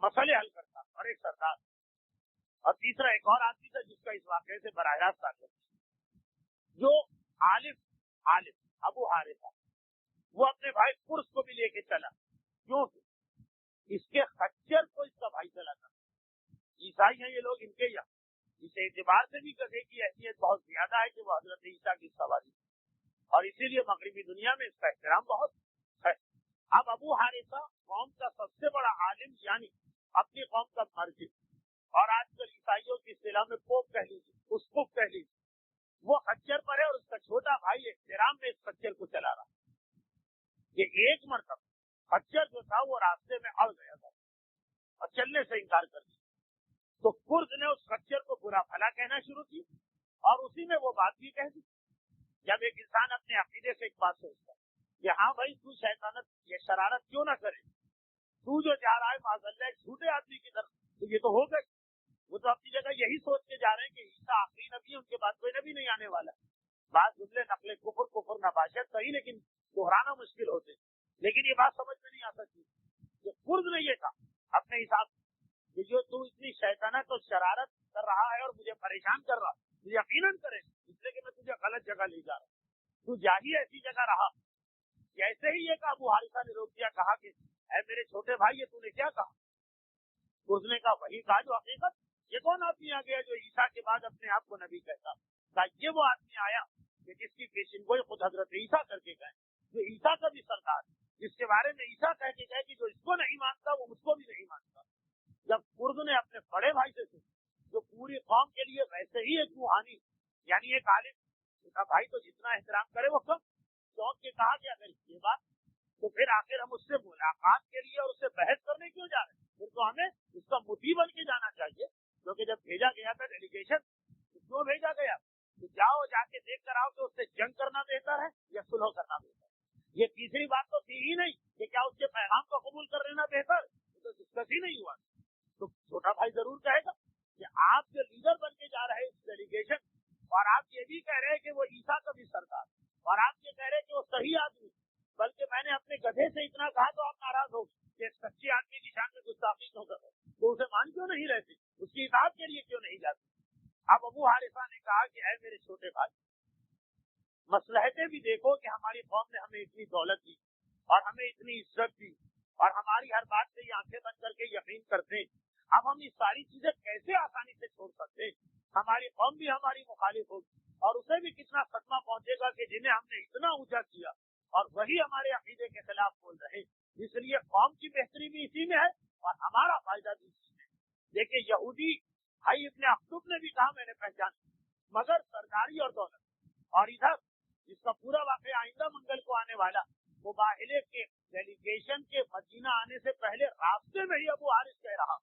مسئلے حل کرتا، اور ایک سردار، اور تیسرا ایک اور آدمی تھا جس کا اس واقعے سے براہ راست تعلق تھا، جو عالم ابو حارثہ، وہ اپنے بھائی قرص کو بھی لے کے چلا، کیونکہ اس کے خچر کو اس کا بھائی چلا تھا، عیسائی ہیں یہ لوگ، ان کے یہاں اس اعتبار سے بھی گدھے کی اہمیت بہت زیادہ ہے کہ وہ حضرت عیسیٰ کی سواری، اور اسی لیے مغربی دنیا میں اس کا احترام بہت ہے۔ اب ابو حارثہ قوم کا سب سے بڑا عالم، یعنی اپنی قوم کا مرجع، اور آج کل عیسائیوں کی اصطلاح میں پوپ کہہ لیجیے، اسقف کہہ لیجیے، وہ خچر پر ہے، اور اس کا چھوٹا بھائی احترام میں اس خچر کو چلا رہا۔ یہ ایک مرتبہ خچر جو تھا وہ راستے میں اڑ گیا تھا اور چلنے سے انکار کر دیا، تو قرض نے اس خچر کو برا بھلا کہنا شروع کی، اور اسی میں وہ بات بھی کہہ دی۔ جب ایک انسان اپنے عقیدے سے ایک بات سوچتا ہے کہ ہاں بھائی تو شیطانت یہ شرارت کیوں نہ کرے، تو جو جا رہا ہے معاذ اللہ ایک جھوٹے آدمی کی طرف، تو یہ تو ہو گئی، وہ تو اپنی جگہ یہی سوچ کے جا رہے ہیں کہ عیسیٰ آخری نبی ہے، ان کے بعد کوئی نبی نہیں آنے والا ہے۔ بعض جملے نقل کفر نباشت صحیح، لیکن دہرانا مشکل ہوتے، لیکن یہ بات سمجھ میں نہیں آ سکتی کہ قرض نے یہ کہا اپنے حساب کہ جو تو اتنی شیطانت اور شرارت کر رہا ہے اور مجھے پریشان کر رہا، تو یقیناً کرے، اس لیے کہ میں تجھے غلط جگہ لے جا رہا ہوں، تو جا ہی ایسی جگہ رہا۔ جیسے ہی یہ کہا ابو حارثہ نے روک دیا، کہا کہ اے میرے چھوٹے بھائی، یہ تو نے کیا کہا؟ قرض نے کہا وہی کہا جو حقیقت، یہ کون آدمی آ گیا جو عیسیٰ کے بعد اپنے آپ کو نبی کہتا؟ کہا یہ وہ آدمی آیا کہ جس کی پیشن گوئی خود حضرت عیسیٰ کر کے گئے، جو عیسیٰ کا بھی سردار، جس کے بارے میں عیسیٰ کہہ کے گئے کہ جو اس کو نہیں مانتا وہ مجھ کو بھی نہیں مانتا۔ جب قرض نے اپنے بڑے بھائی سے سنا، جو پوری قوم کے لیے ویسے ہی ایک روحانی یعنی ایک عالم، اس کا بھائی تو جتنا احترام کرے وہ کم، چونک کے کہا کہ اگر یہ بات تو پھر آخر ہم اس سے ملاقات کے لیے اور اس سے بحث کرنے کیوں جا رہے ہیں؟ پھر تو ہمیں اس کا مطیع بن کے جانا چاہیے، کیونکہ جب بھیجا گیا تھا ڈیلیگیشن، تو کیوں بھیجا گیا؟ تو جاؤ جا کے دیکھ کر آؤ کہ اس سے جنگ کرنا بہتر ہے یا صلح کرنا بہتر ہے۔ یہ تیسری بات تو تھی ہی نہیں کہ کیا اس کے پیغام کو قبول کر لینا بہتر، یہ تو ڈسکس ہی نہیں ہوا۔ تو چھوٹا بھائی ضرور کہے گا کہ آپ جو لیڈر بن کے جا رہے ہیں اس ڈیلیگیشن، اور آپ یہ بھی کہہ رہے ہیں کہ وہ عیسیٰ کا بھی سردار، اور آپ یہ کہہ رہے ہیں کہ وہ صحیح آدمی، بلکہ میں نے اپنے گدھے سے اتنا کہا تو آپ ناراض ہو کہ ایک سچے آدمی کی شان میں گستاخی کیوں کر رہے، تو اسے مان کیوں نہیں رہتے، اس کی اطاعت کے لیے کیوں نہیں جاتے؟ اب ابو حارثہ نے کہا کہ اے میرے چھوٹے بھائی، مصلحتیں بھی دیکھو کہ ہماری قوم نے ہمیں اتنی دولت دی اور ہمیں اتنی عزت دی اور ہماری ہر بات سے یہ آنکھیں بند کر کے یقین کرتے ہیں، اب ہم یہ ساری چیزیں کیسے آسانی سے چھوڑ سکتے ہیں؟ ہماری قوم بھی ہماری مخالف ہوگی اور اسے بھی کتنا صدمہ پہنچے گا کہ جنہیں ہم نے اتنا اونچا کیا اور وہی ہمارے عقیدے کے خلاف بول رہے، بہتری بھی اسی میں ہے اور ہمارا فائدہ بھی اسی میں. دیکھیں یہودی بھائی ابن اخطب نے بھی کہا میں نے پہچان مگر سرداری اور دولت. اور ادھر جس کا پورا واقعہ آئندہ منگل کو آنے والا مباہلے کے ڈیلیگیشن کے مدینہ آنے سے پہلے راستے میں ہی ابو حارث کہہ رہا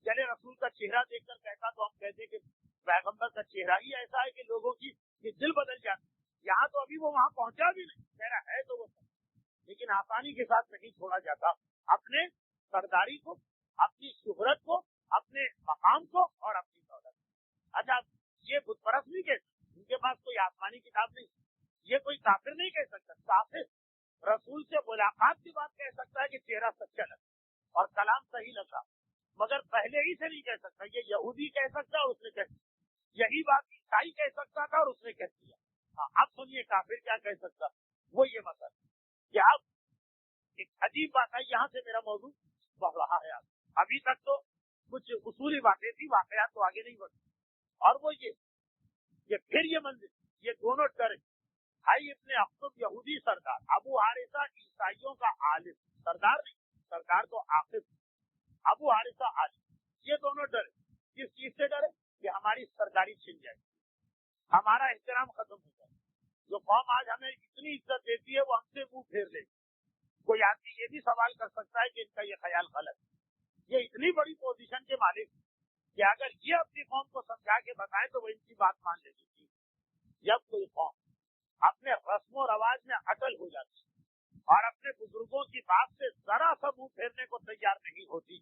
چلے رسول کا چہرہ دیکھ کر کہتا تو ہم کہتے کہ پیغمبر کا چہرہ ہی ایسا ہے کہ لوگوں کی یہ دل بدل جاتی. یہاں تو ابھی وہ وہاں پہنچا بھی نہیں, کہہ رہا ہے تو وہ لیکن آسانی کے ساتھ نہیں چھوڑا جاتا اپنے سرداری کو, اپنی شہرت کو, اپنے مقام کو اور اپنی دولت. اچھا یہ بت پرست نہیں کہہ سکتے, ان کے پاس کوئی آسمانی کتاب نہیں, یہ کوئی کافر نہیں کہہ سکتا. کافر رسول سے ملاقات کی بات کہہ سکتا ہے کہ چہرہ سچا لگا اور کلام صحیح لگا, مگر پہلے ہی سے نہیں کہہ سکتا. یہ یہودی کہہ سکتا اور اس نے کہہ دیا, یہی بات عیسائی کہہ سکتا تھا اور اس نے کہہ دیا. اب سنیے کافر کیا کہہ سکتا, وہ یہ مسئلہ کہ اب ایک عجیب بات ہے, یہاں سے میرا موضوع بڑھ رہا ہے. ابھی تک تو کچھ اصولی باتیں تھی, واقعات تو آگے نہیں بڑھے. اور وہ یہ پھر یہ منزل, یہ دونوں ڈرے, بھائی ابن اخطب یہودی سردار, ابو حارثہ عیسائیوں کا عالم, سردار نہیں, سردار تو عاقب, ابو حارثہ عالم, یہ دونوں ڈرے. کس چیز سے ڈرے کہ ہماری سرداری چھن جائے, ہمارا احترام ختم ہو جائے. جو قوم آج ہمیں اتنی عزت دیتی ہے وہ ہم سے منہ پھیر لے. کوئی آدمی یہ بھی سوال کر سکتا ہے کہ ان کا یہ خیال غلط ہے. یہ اتنی بڑی پوزیشن کے مالک کہ اگر یہ اپنی قوم کو سمجھا کے بتائیں تو وہ ان کی بات مان لیتی تھی. جب کوئی قوم اپنے رسم و رواج میں اٹل ہو جاتی اور اپنے بزرگوں کی بات سے ذرا سا منہ پھیرنے کو تیار نہیں ہوتی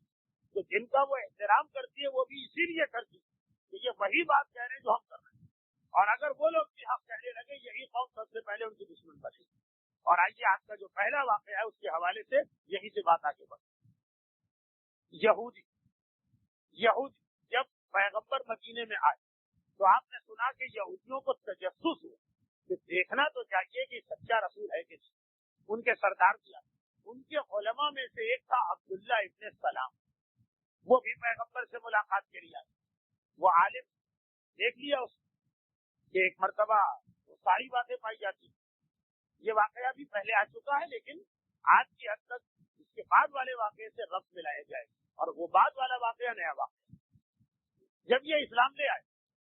تو جن کا وہ احترام کرتی ہے وہ بھی اسی لیے کرتی کہ یہ وہی بات کہہ رہے ہیں جو ہم کر رہے ہیں. اور اگر وہ لوگ بھی حق کہنے لگے یہی قوم سب سے پہلے ان کی دشمن بنے گی. اور آئیے آج کا جو پہلا واقعہ ہے اس کے حوالے سے یہی سے بات آگے بڑھے. یہودی جب پیغمبر مدینے میں آئے تو آپ نے سنا کہ یہودیوں کو تجسس ہوا کہ دیکھنا تو چاہیے کہ سچا رسول ہے کہ نہیں. ان کے سردار کیا, ان کے علماء میں سے ایک تھا عبداللہ ابن سلام, وہ بھی پیغمبر سے ملاقات کے لیے آئے. وہ عالم دیکھ لیا اس کہ ایک مرتبہ ساری باتیں پائی جاتی. یہ واقعہ بھی پہلے آ چکا ہے لیکن آج کی حد تک اس کے بعد والے واقعے سے ربط ملایا جائے اور وہ بعد والا واقعہ نیا واقعہ. جب یہ اسلام لے آئے,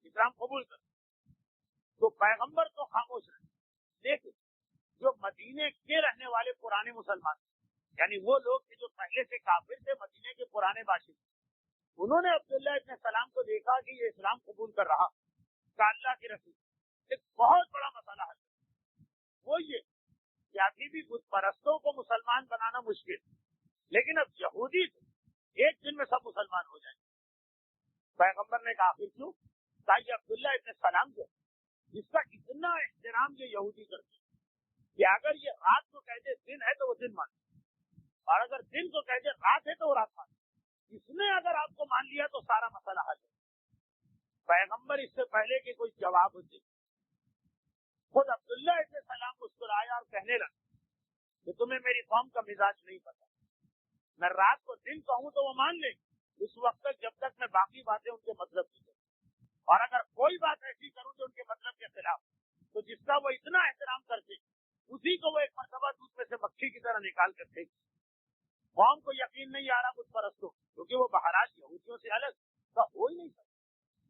اسلام قبول کر تو پیغمبر تو خاموش رہے, لیکن جو مدینے کے رہنے والے پرانے مسلمان یعنی وہ لوگ جو پہلے سے کافر تھے, مدینے کے پرانے باشندے, انہوں نے عبداللہ ابن سلام کو دیکھا کہ یہ اسلام قبول کر رہا کہ اللہ کے رسول. ایک بہت بڑا مسئلہ ہے وہ یہ کہ ابھی بھی بت پرستوں کو مسلمان بنانا مشکل, لیکن اب یہودی ایک دن میں سب مسلمان ہو جائیں. پیغمبر نے کہا آخر کیوں, تاکہ عبداللہ ابن سلام جو جس کا اتنا احترام یہ یہودی کرتے کہ اگر یہ رات کو کہتے دن ہے تو وہ دن مانتے, اور اگر دن کو کہتے رات ہے تو وہ رات مانتے. اس نے اگر آپ کو مان لیا تو سارا مسئلہ حل ہے. پیغمبر اس سے پہلے کہ کوئی جواب دے, خود عبداللہ ابن سلام مسکرایا اور کہنے لگا کہ تمہیں میری قوم کا مزاج نہیں پتا, میں رات کو دن کہوں تو وہ مان لیں اس وقت تک جب تک میں باقی باتیں ان کے مطلب کی کروں, اور اگر کوئی بات ایسی کروں جو ان کے مطلب کے خلاف تو جس کا وہ اتنا احترام کرتے اسی کو وہ ایک مرتبہ دودھ میں سے مکھی کی طرح نکال کر پھینک. قوم کو یقین نہیں آ رہا مجھ پرستوں, کیونکہ وہ بہرحال یہودیوں سے الگ کا ہو ہی نہیں سکتا.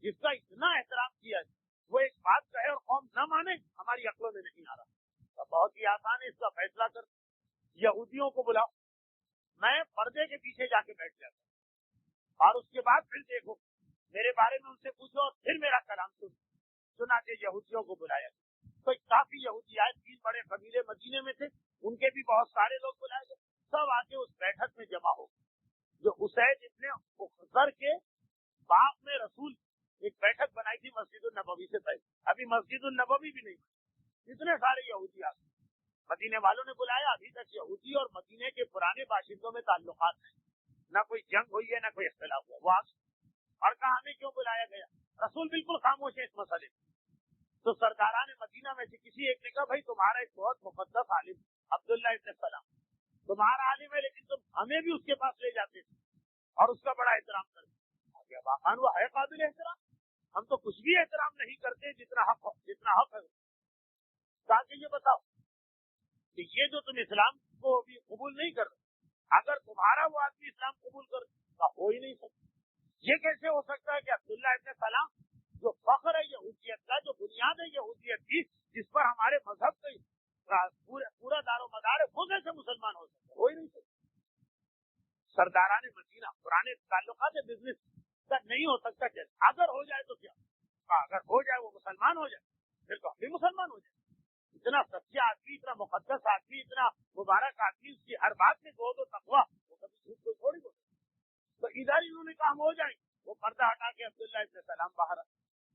جس کا اتنا احترام کیا ہے وہ ایک بات کہے اور قوم نہ مانے, ہماری عقلوں میں نہیں آ رہا. تو بہت ہی آسان ہے اس کا فیصلہ کر, یہودیوں کو بلاؤ, میں پردے کے پیچھے جا کے بیٹھ جاتا ہوں اور اس کے بعد پھر دیکھو میرے بارے میں ان سے پوچھو اور پھر میرا کلام سنو. چنانچہ یہودیوں کو بلایا, تو کافی یہودی آئے, 3 بڑے قبیلے مدینے میں تھے, ان کے بھی بہت سارے لوگ بلائے گئے. سب آ کے اس بیٹھک میں جمع ہو جو اسید ابن اخضر کے باغ میں رسول ایک بیٹھک بنائی تھی مسجد النبوی سے پہلے. ابھی مسجد النبوی بھی نہیں بنی, اتنے سارے یہودی آ گئے. مدینے والوں نے بلایا. ابھی تک یہودی اور مدینے کے پرانے باشندوں میں تعلقات ہیں, نہ کوئی جنگ ہوئی ہے نہ کوئی اختلاف ہوا. وہ اور کہا ہمیں کیوں بلایا گیا, رسول بالکل خاموش ہے اس مسئلے. تو سرداران مدینہ میں سے کسی ایک نے کہا بھائی تمہارا ایک بہت مقدس عالم عبداللہ ابن سلام تمہارا عالم ہے, لیکن تم ہمیں بھی اس کے پاس لے جاتے تھے اور اس کا بڑا احترام کرتے. واقعا وہ ہے قابل احترام, ہم تو کچھ بھی احترام نہیں کرتے جتنا حق ہے. تاکہ یہ بتاؤ کہ یہ جو تم اسلام کو بھی قبول نہیں کر رہے اگر تمہارا وہ آدمی اسلام قبول کر ہو ہی نہیں سکتا. یہ کیسے ہو سکتا ہے کہ عبداللہ ابن سلام جو فخر ہے یہودیت کا، جو بنیاد ہے یہودیت کی، جس پر ہمارے مذہب کا پورا دار و مدار ہے، وہ کیسے مسلمان ہو سکتا؟ ہو ہی نہیں سکتا. سرداران مدینہ پرانے تعلقات بزنس کا نہیں ہو سکتا. اگر ہو جائے تو کیا، اگر ہو جائے وہ مسلمان ہو جائے پھر تو ہم بھی مسلمان ہو جائیں. اتنا سچا آدمی، اتنا مقدس آدمی، اتنا مبارک آدمی، اس کی ہر بات میں زہد و تقویٰ، وہ کبھی جھوٹ کوئی تھوڑی بولے. تو ادھر انہوں نے کہا ہم ہو جائیں. وہ پردہ ہٹا کے عبداللہ ابن سلام باہر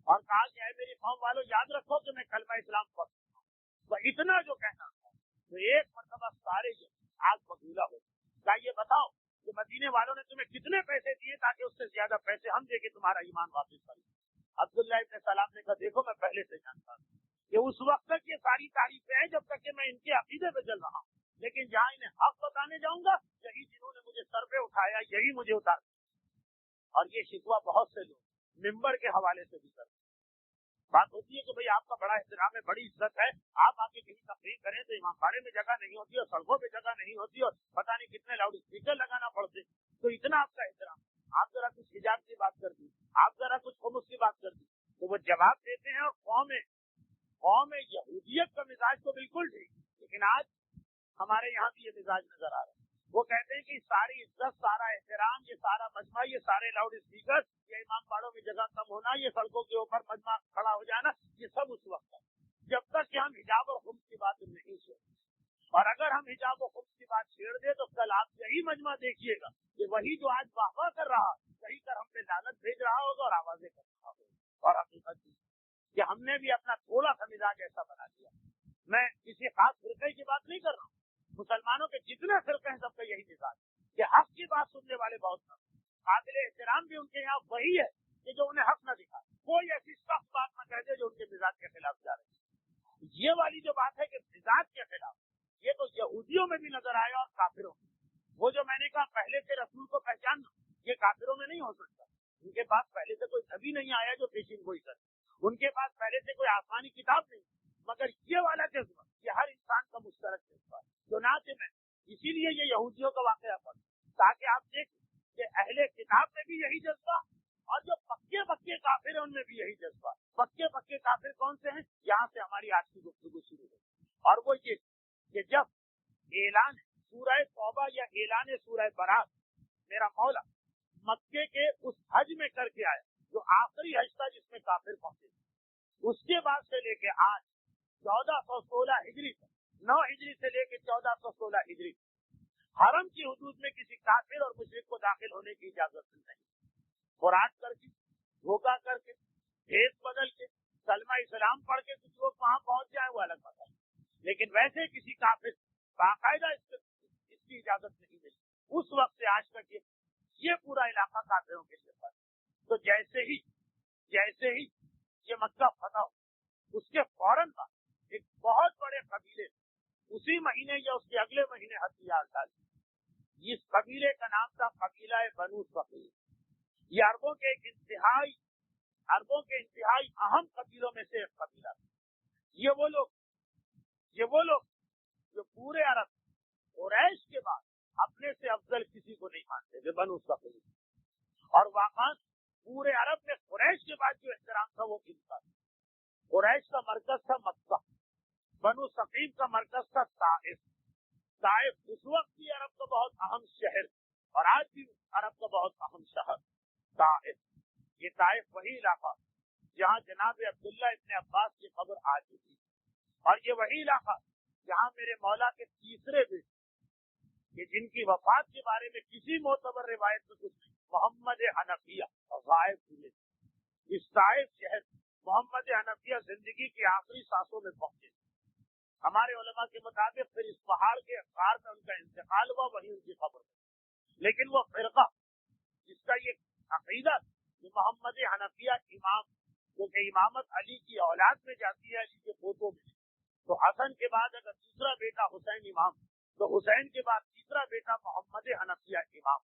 اور کہا کہ اے میری قوم والوں، یاد رکھو کہ میں کلمہ اسلام پڑھتا ہوں. تو اتنا جو کہنا تھا تو ایک مرتبہ سارے آگ بگولا ہو. کیا یہ بتاؤ کہ مدینے والوں نے تمہیں کتنے پیسے دیے تاکہ اس سے زیادہ پیسے ہم دے کے تمہارا ایمان واپس کریں؟ عبداللہ ابن سلام نے کہا دیکھو میں پہلے سے جانتا ہوں کہ اس وقت تک یہ ساری تعریفیں ہیں جب تک کہ میں ان کے عقیدے پہ چل رہا ہوں، لیکن جہاں انہیں حق بتانے جاؤں گا یہی جنہوں نے مجھے سر پہ اٹھایا یہی مجھے اتار. اور یہ شکوہ بہت سے لوگ ممبر کے حوالے سے بھی کرتے. بات ہوتی ہے کہ بھئی آپ کا بڑا احترام ہے، بڑی عزت ہے، آپ آ کے کہیں تقریر کریں تو امام باڑے میں جگہ نہیں ہوتی اور سڑکوں پہ جگہ نہیں ہوتی اور پتہ نہیں کتنے لاؤڈ اسپیکر لگانا پڑتے. تو اتنا آپ کا احترام، آپ ذرا کچھ حجاب کی بات کر دی، آپ ذرا کچھ خمس کی بات کر دی تو وہ جواب دیتے ہیں. اور قوم یہودیت کا مزاج تو بالکل ٹھیک، لیکن آج ہمارے یہاں بھی یہ مزاج نظر آ رہا ہے. وہ کہتے ہیں کہ ساری عزت، سارا احترام، یہ سارا مجمع، یہ سارے لاؤڈ اسپیکر، یہ امام باڑوں میں جگہ کم ہونا، یہ سڑکوں کے اوپر مجمع کھڑا ہو جانا، یہ سب اس وقت ہے جب تک کہ ہم حجاب اور خمس کی بات نہیں چھوڑیں. اور اگر ہم حجاب و خمس کی بات چھیڑ دیں تو کل آپ یہی مجمع دیکھیے گا کہ وہی جو آج واہ واہ کر رہا کہیں کر ہم پہ لعنت بھیج رہا ہوگا اور آوازیں کر رہا ہوگا. اور حقیقت کہ ہم نے بھی اپنا تھوڑا سا مزاج ایسا بنا دیا. میں کسی خاص فرقے کی بات نہیں کر رہا ہوں، مسلمانوں کے جتنے فرقے ہیں سب کا یہی مزاج کہ حق کی بات سننے والے بہت کم. قابل احترام بھی ان کے یہاں وہی ہے کہ جو انہیں حق نہ دکھائے، کوئی ایسی سخت بات نہ کہہ دے جو ان کے مزاج کے خلاف جا رہی ہے. یہ والی جو بات ہے کہ مزاج کے خلاف، یہ تو یہودیوں میں بھی نظر آیا اور کافروں میں. وہ جو میں نے کہا پہلے سے رسول کو پہچاننا، یہ کافروں میں نہیں ہو سکتا. ان کے پاس پہلے سے کوئی نبی نہیں آیا جو پیشین گوئی کرے، ان کے پاس پہلے سے کوئی آسمانی کتاب نہیں، مگر یہ والا جذبہ یہ ہر انسان کا مشترک جذبہ ہے. چنانچہ میں اسی لیے یہ یہودیوں کا واقعہ پڑھا تاکہ آپ دیکھیں کہ اہل کتاب میں بھی یہی جذبہ اور جو پکے پکے کافر ہیں ان میں بھی یہی جذبہ. پکے پکے کافر کون سے ہیں؟ یہاں سے ہماری آج کی گفتگو شروع ہوئی. اور وہ یہ کہ جب اعلان سورہ توبہ یا اعلان سورہ برات میرا مولا مکے کے اس حج میں کر کے آیا جو آخری حج تھا جس میں کافر پہنچے، اس کے بعد سے لے کے آج 1416 ہجری تک، 9 ہجری سے لے کے 1416 ہجری حرم کی حدود میں کسی کافر اور مشرک کو داخل ہونے کی اجازت نہیں. خوراک کر کے، دھوکہ کر کے، بھیس بدل کے، کلمہ اسلام پڑھ کے کچھ لوگ وہاں پہنچ جائیں وہ الگ بات ہے، لیکن ویسے کسی کافر باقاعدہ اس کی اجازت نہیں ملی. اس وقت سے آج تک یہ پورا علاقہ کافروں کے لیے تھا. تو جیسے ہی یہ مکہ فتح ہو اس کے فوراً بعد ایک بہت بڑے قبیلے اسی مہینے یا اس کے اگلے مہینے ہتھیار ڈالے. اس قبیلے کا نام تھا قبیلہ بنو ثقیف. یہ عربوں کے انتہائی اہم قبیلوں میں سے ایک قبیلہ تھا. یہ وہ لوگ جو پورے عرب قریش کے بعد اپنے سے افضل کسی کو نہیں مانتے تھے، بنو ثقیف. اور واقعات پورے عرب میں قریش کے بعد جو احترام تھا وہ کن کا تھا؟ قریش کا مرکز تھا مکہ، بنو ثقیف کا مرکز تھا طائف. طائف اس وقت بھی عرب کا بہت اہم شہر اور آج بھی عرب کا بہت اہم شہر طائف. یہ طائف وہی علاقہ جہاں جناب عبداللہ ابن عباس کی قبر آ چکی، اور یہ وہی علاقہ جہاں میرے مولا کے تیسرے بیٹے کہ جن کی وفات کے بارے میں کسی معتبر روایت میں کچھ نہیں، محمد حنفیہ غائب ہوئے. اس طائف شہر محمد حنفیہ زندگی کی آخری سانسوں میں پہنچے. ہمارے علماء کے مطابق پھر اس پہاڑ کے غار میں ان کا انتقال ہوا، وہیں ان کی قبر. لیکن وہ فرقہ جس کا یہ عقیدہ کہ محمد حنفیہ امام، کیونکہ امامت علی کی اولاد میں جاتی ہے، علی کے پوتوں میں، تو حسن کے بعد اگر دوسرا بیٹا حسین امام تو حسین کے بعد تیسرا بیٹا محمد حنفیہ امام.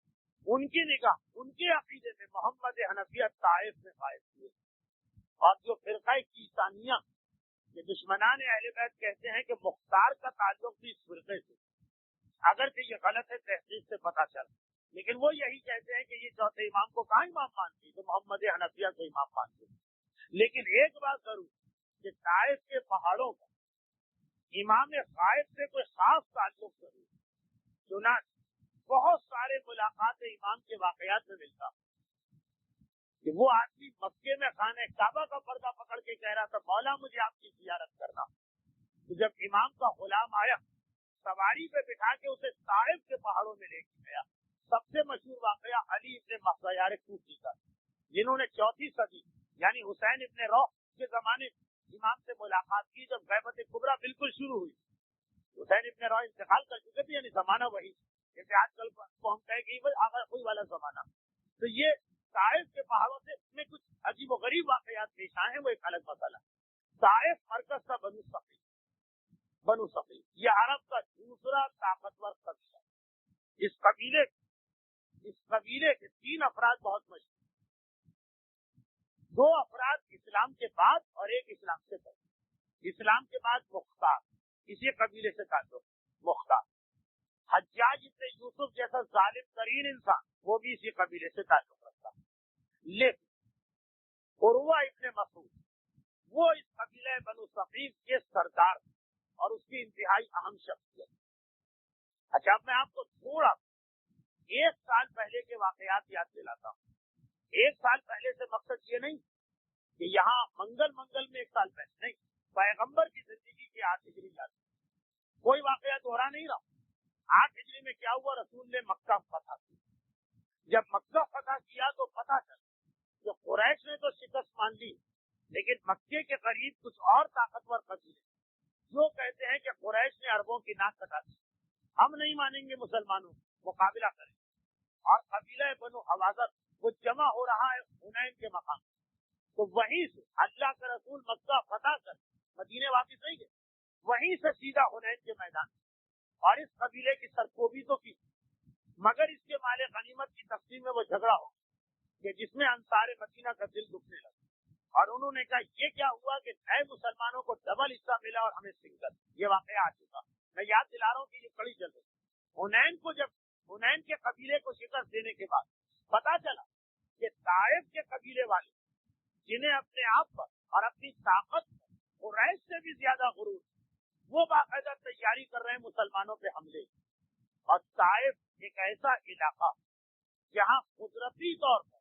ان کی نگاہ، ان کے عقیدے میں محمد حنفیہ طائف میں قائم ہوئے. اور جو فرقہ کیسانیہ یہ دشمنان اہل بیت کہتے ہیں کہ مختار کا تعلق بھی اس فرقے سے، اگرچہ یہ غلط ہے، تحقیق سے پتہ چلا، لیکن وہ یہی کہتے ہیں کہ یہ چوتھے امام کو کہاں امام مانتی تو محمد حنفیہ کو امام مانتے۔ لیکن ایک بات ضرور کہ طائف کے پہاڑوں کا امام غائب سے کوئی خاص تعلق ضرور، چنانچہ بہت سارے ملاقات امام کے واقعات میں ملتا کہ وہ آدمی مکے میں خانہ کعبہ کا پردہ پکڑ کے کہہ رہا تھا مولا مجھے آپ کی زیارت کرنا، تو جب امام کا غلام آیا سواری پہ بٹھا کے اسے طائف کے پہاڑوں میں لے کے گیا۔ سب سے مشہور واقعہ علی ابن مخزیار کوفی کا، جنہوں نے 4 صدی یعنی حسین ابن روح کے زمانے امام سے ملاقات کی جب غیبت کبریٰ بالکل شروع ہوئی۔ حسین ابن روح انتقال کر چکے تھے، یعنی زمانہ وہی، جیسے آج کل کو ہم کہیں کہ آغا کوئی والا زمانہ۔ تو یہ طائف کے پہاڑوں سے میں کچھ عجیب و غریب واقعات پیش آئے ہیں، وہ ایک الگ مسئلہ۔ طائف مرکز تھا بنو ثقیف، یہ عرب کا دوسرا طاقتور قبیلہ۔ اس قبیلے کے 3 افراد بہت مشہور، 2 افراد اسلام کے بعد اور ایک اسلام سے پہلے۔ اسلام کے بعد مختار، اسی قبیلے سے تعلق، مختار۔ حجاج ابن یوسف جیسا ظالم ترین انسان وہ بھی اسی قبیلے سے تعلق رکھتا، لیکن عروہ ابن مسعود وہ اس قبیلہ بنو ثقیف کے سردار اور اس کی انتہائی اہم شخصیت۔ اچھا، اب میں آپ کو تھوڑا 1 سال پہلے کے واقعات یاد دلاتا ہوں۔ 1 سال پہلے سے مقصد یہ نہیں کہ یہاں منگل میں 1 سال پہلے نہیں، پیغمبر کی زندگی کی 8 ہجری یاد، کوئی واقعہ دوہرا نہیں رہا۔ 8 ہجری میں کیا ہوا؟ رسول نے مکہ فتح کیا۔ جب مکہ فتح کیا تو پتہ چلا کہ قریش نے تو شکست مان لی، لیکن مکے کے قریب کچھ اور طاقتور قبیلے جو کہتے ہیں کہ قریش نے عربوں کی ناک کٹا دی، ہم نہیں مانیں گے مسلمانوں، مقابلہ کریں۔ اور قبیلہ بنو حوازن وہ جمع ہو رہا ہے حنین کے مقام، تو وہیں سے اللہ کے رسول مکہ فتح کر مدینے واپس نہیں گئے، وہیں سے سیدھا حنین کے میدان، اور اس قبیلے کی سرکوبی تو کی، مگر اس کے مال غنیمت کی تقسیم میں وہ جھگڑا ہو کہ جس میں انصار مدینہ کا دل دکھنے لگا، اور انہوں نے کہا یہ کیا ہوا کہ نئے مسلمانوں کو ڈبل حصہ ملا اور ہمیں سنگل۔ یہ واقعہ آ چکا، میں یاد دلا رہا ہوں کہ یہ کڑی چل رہی۔ حنین کے قبیلے کو شکست دینے کے بعد پتا چلا کہ طائف کے قبیلے والے جنہیں اپنے آپ پر اور اپنی طاقت پر قریش سے بھی زیادہ غرور، وہ باقاعدہ تیاری کر رہے ہیں مسلمانوں پہ حملے۔ اور طائف ایک ایسا علاقہ جہاں قدرتی طور پر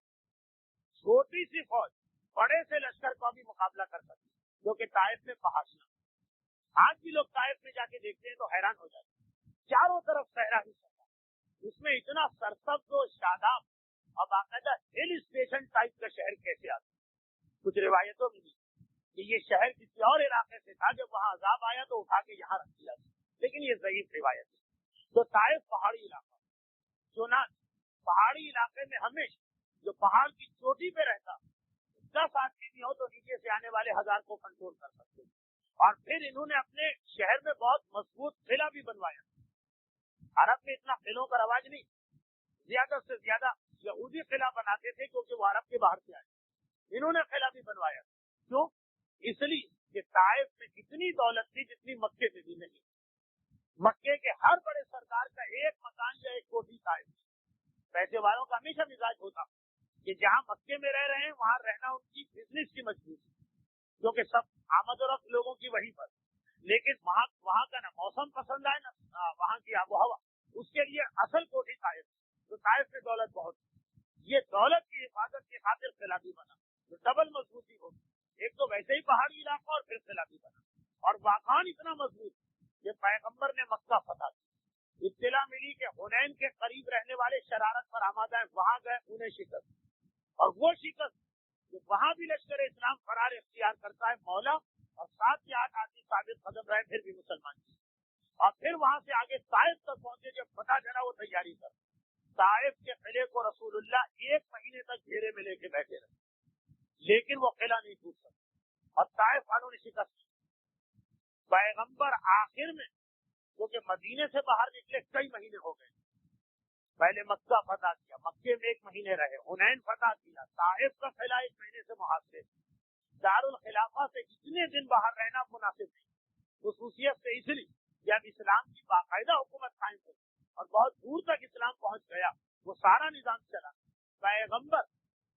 چھوٹی سی فوج بڑے سے لشکر کا بھی مقابلہ کر سکتی، جو کہ طائف میں پہاڑیاں۔ آج بھی لوگ طائف میں جا کے دیکھتے ہیں تو حیران ہو جاتے ہیں، چاروں طرف صحرا ہی صحرا، اس میں اتنا سرسبز و شاداب اور باقاعدہ ہل اسٹیشن ٹائپ کا شہر کیسے آتا؟ کچھ روایتوں میں بھی کہ یہ شہر کسی اور علاقے سے تھا، جب وہاں عذاب آیا تو اٹھا کے یہاں رکھ دیا، لیکن یہ ضعیف روایت ہے۔ تو طائف پہاڑی علاقہ، چنانچہ پہاڑی علاقے میں ہمیشہ جو پہاڑ کی چوٹی پہ رہتا 10 آدمی بھی ہو تو نیچے سے آنے والے 1000 کو کنٹرول کر سکتے، اور پھر انہوں نے اپنے شہر میں بہت مضبوط قلعہ بھی بنوایا۔ عرب میں اتنا قلعوں کا رواج نہیں، زیادہ سے زیادہ یہودی قلعہ بناتے تھے کیونکہ وہ عرب کے باہر سے آئے، انہوں نے قلعہ بھی بنوایا۔ کیوں؟ اس لیے کہ طائف میں اتنی دولت تھی جتنی مکے میں بھی نہیں۔ مکے کے ہر بڑے سردار کا ایک مکان یا ایک کوٹھی طائف میں۔ پیسے والوں کا ہمیشہ مزاج ہوتا کہ جہاں مکے میں رہ رہے ہیں وہاں رہنا ان کی بزنس کی مجبوری، کیونکہ سب آمد و رفت لوگوں کی وہیں پر، لیکن وہاں کا نہ موسم پسند آئے نہ وہاں کی آب و ہوا، اس کے لیے اصل کوٹھی طائف، تو طائف میں دولت بہت، یہ دولت کی حفاظت کی خاطر قلعہ بھی بنا، جو ڈبل مضبوطی ہوگی، ایک تو ویسے ہی پہاڑی علاقہ اور پھر قلعہ بھی بنا، اور واقعاً اتنا مضبوط کہ پیغمبر نے مکہ فتح کیا۔ اطلاع ملی کہ حنین کے قریب رہنے والے شرارت پر آمادہ ہیں، وہاں گئے، انہیں شکست، اور وہ شکست کہ وہاں بھی لشکر اسلام فرار اختیار کرتا ہے، مولا اور 7 یا 8 آدمی ثابت قدم رہے پھر بھی مسلمان کی، اور پھر وہاں سے آگے طائف تک پہنچے، جب پتہ چلا وہ تیاری کر طائف کے قلعے کو رسول اللہ 1 مہینے تک گھیرے میں لے کے بیٹھے رہے، لیکن وہ قلعہ نہیں ٹوٹ سکا، اور طائف والوں نے شکست کی۔ پیغمبر آخر میں کیونکہ مدینے سے باہر نکلے کئی مہینے ہو گئے، پہلے مکہ فتح کیا، مکے میں 1 مہینے رہے، حنین فتح کیا، طائف کا قلعہ 1 مہینے سے محاصرے، دارالخلافہ سے اتنے دن باہر رہنا مناسب نہیں، خصوصیت سے اس لیے جب اسلام کی باقاعدہ حکومت قائم ہوئی اور بہت دور تک اسلام پہنچ گیا، وہ سارا نظام چلا. پیغمبر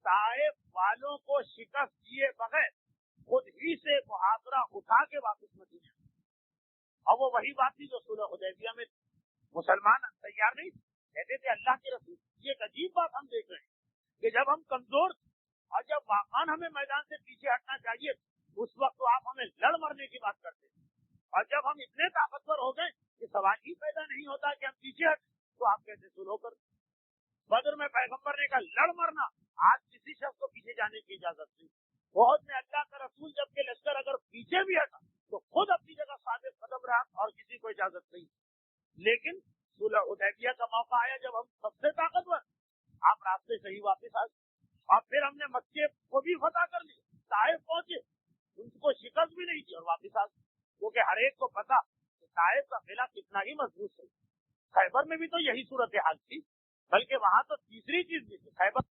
طائف والوں کو شکست دیے بغیر خود ہی سے محاصرہ اٹھا کے واپس مدینے آئے. اور وہ وہی بات تھی جو صلح حدیبیہ میں مسلمان تیار نہیں کہتے تھے اللہ کے رسول. یہ ایک عجیب بات ہم دیکھ رہے ہیں کہ جب ہم کمزور تھے اور جب واقعاً ہمیں میدان سے پیچھے ہٹنا چاہیے اس وقت تو آپ ہمیں لڑ مرنے کی بات کرتے تھے، اور جب ہم اتنے طاقتور ہو گئے کہ سوال ہی پیدا نہیں ہوتا کہ ہم پیچھے ہٹیں تو آپ کیسے سلو کر. بدر میں پیغمبر نے کہا لڑ مرنا، آج کسی شخص کو پیچھے جانے کی اجازت نہیں. بہت میں اللہ کا رسول جب کہ لشکر اگر پیچھے بھی ہٹا تو خود اپنی جگہ ثابت قدم رہا اور کسی کو اجازت نہیں. لیکن صلح حدیبیہ کا موقع آیا جب ہم سب سے طاقتور، آپ راستے سے ہی واپس آ گئے اور پھر ہم نے مکے کو بھی فتح کر لی، طائف پہنچے ان کو شکست بھی نہیں دی اور واپس آ گئے. کیونکہ ہر ایک کو پتا کہ طائف کا قلعہ کتنا ہی مضبوط ہے. خیبر میں بھی تو یہی صورتحال تھی، بلکہ وہاں تو تیسری چیز بھی تھی. خیبر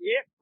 1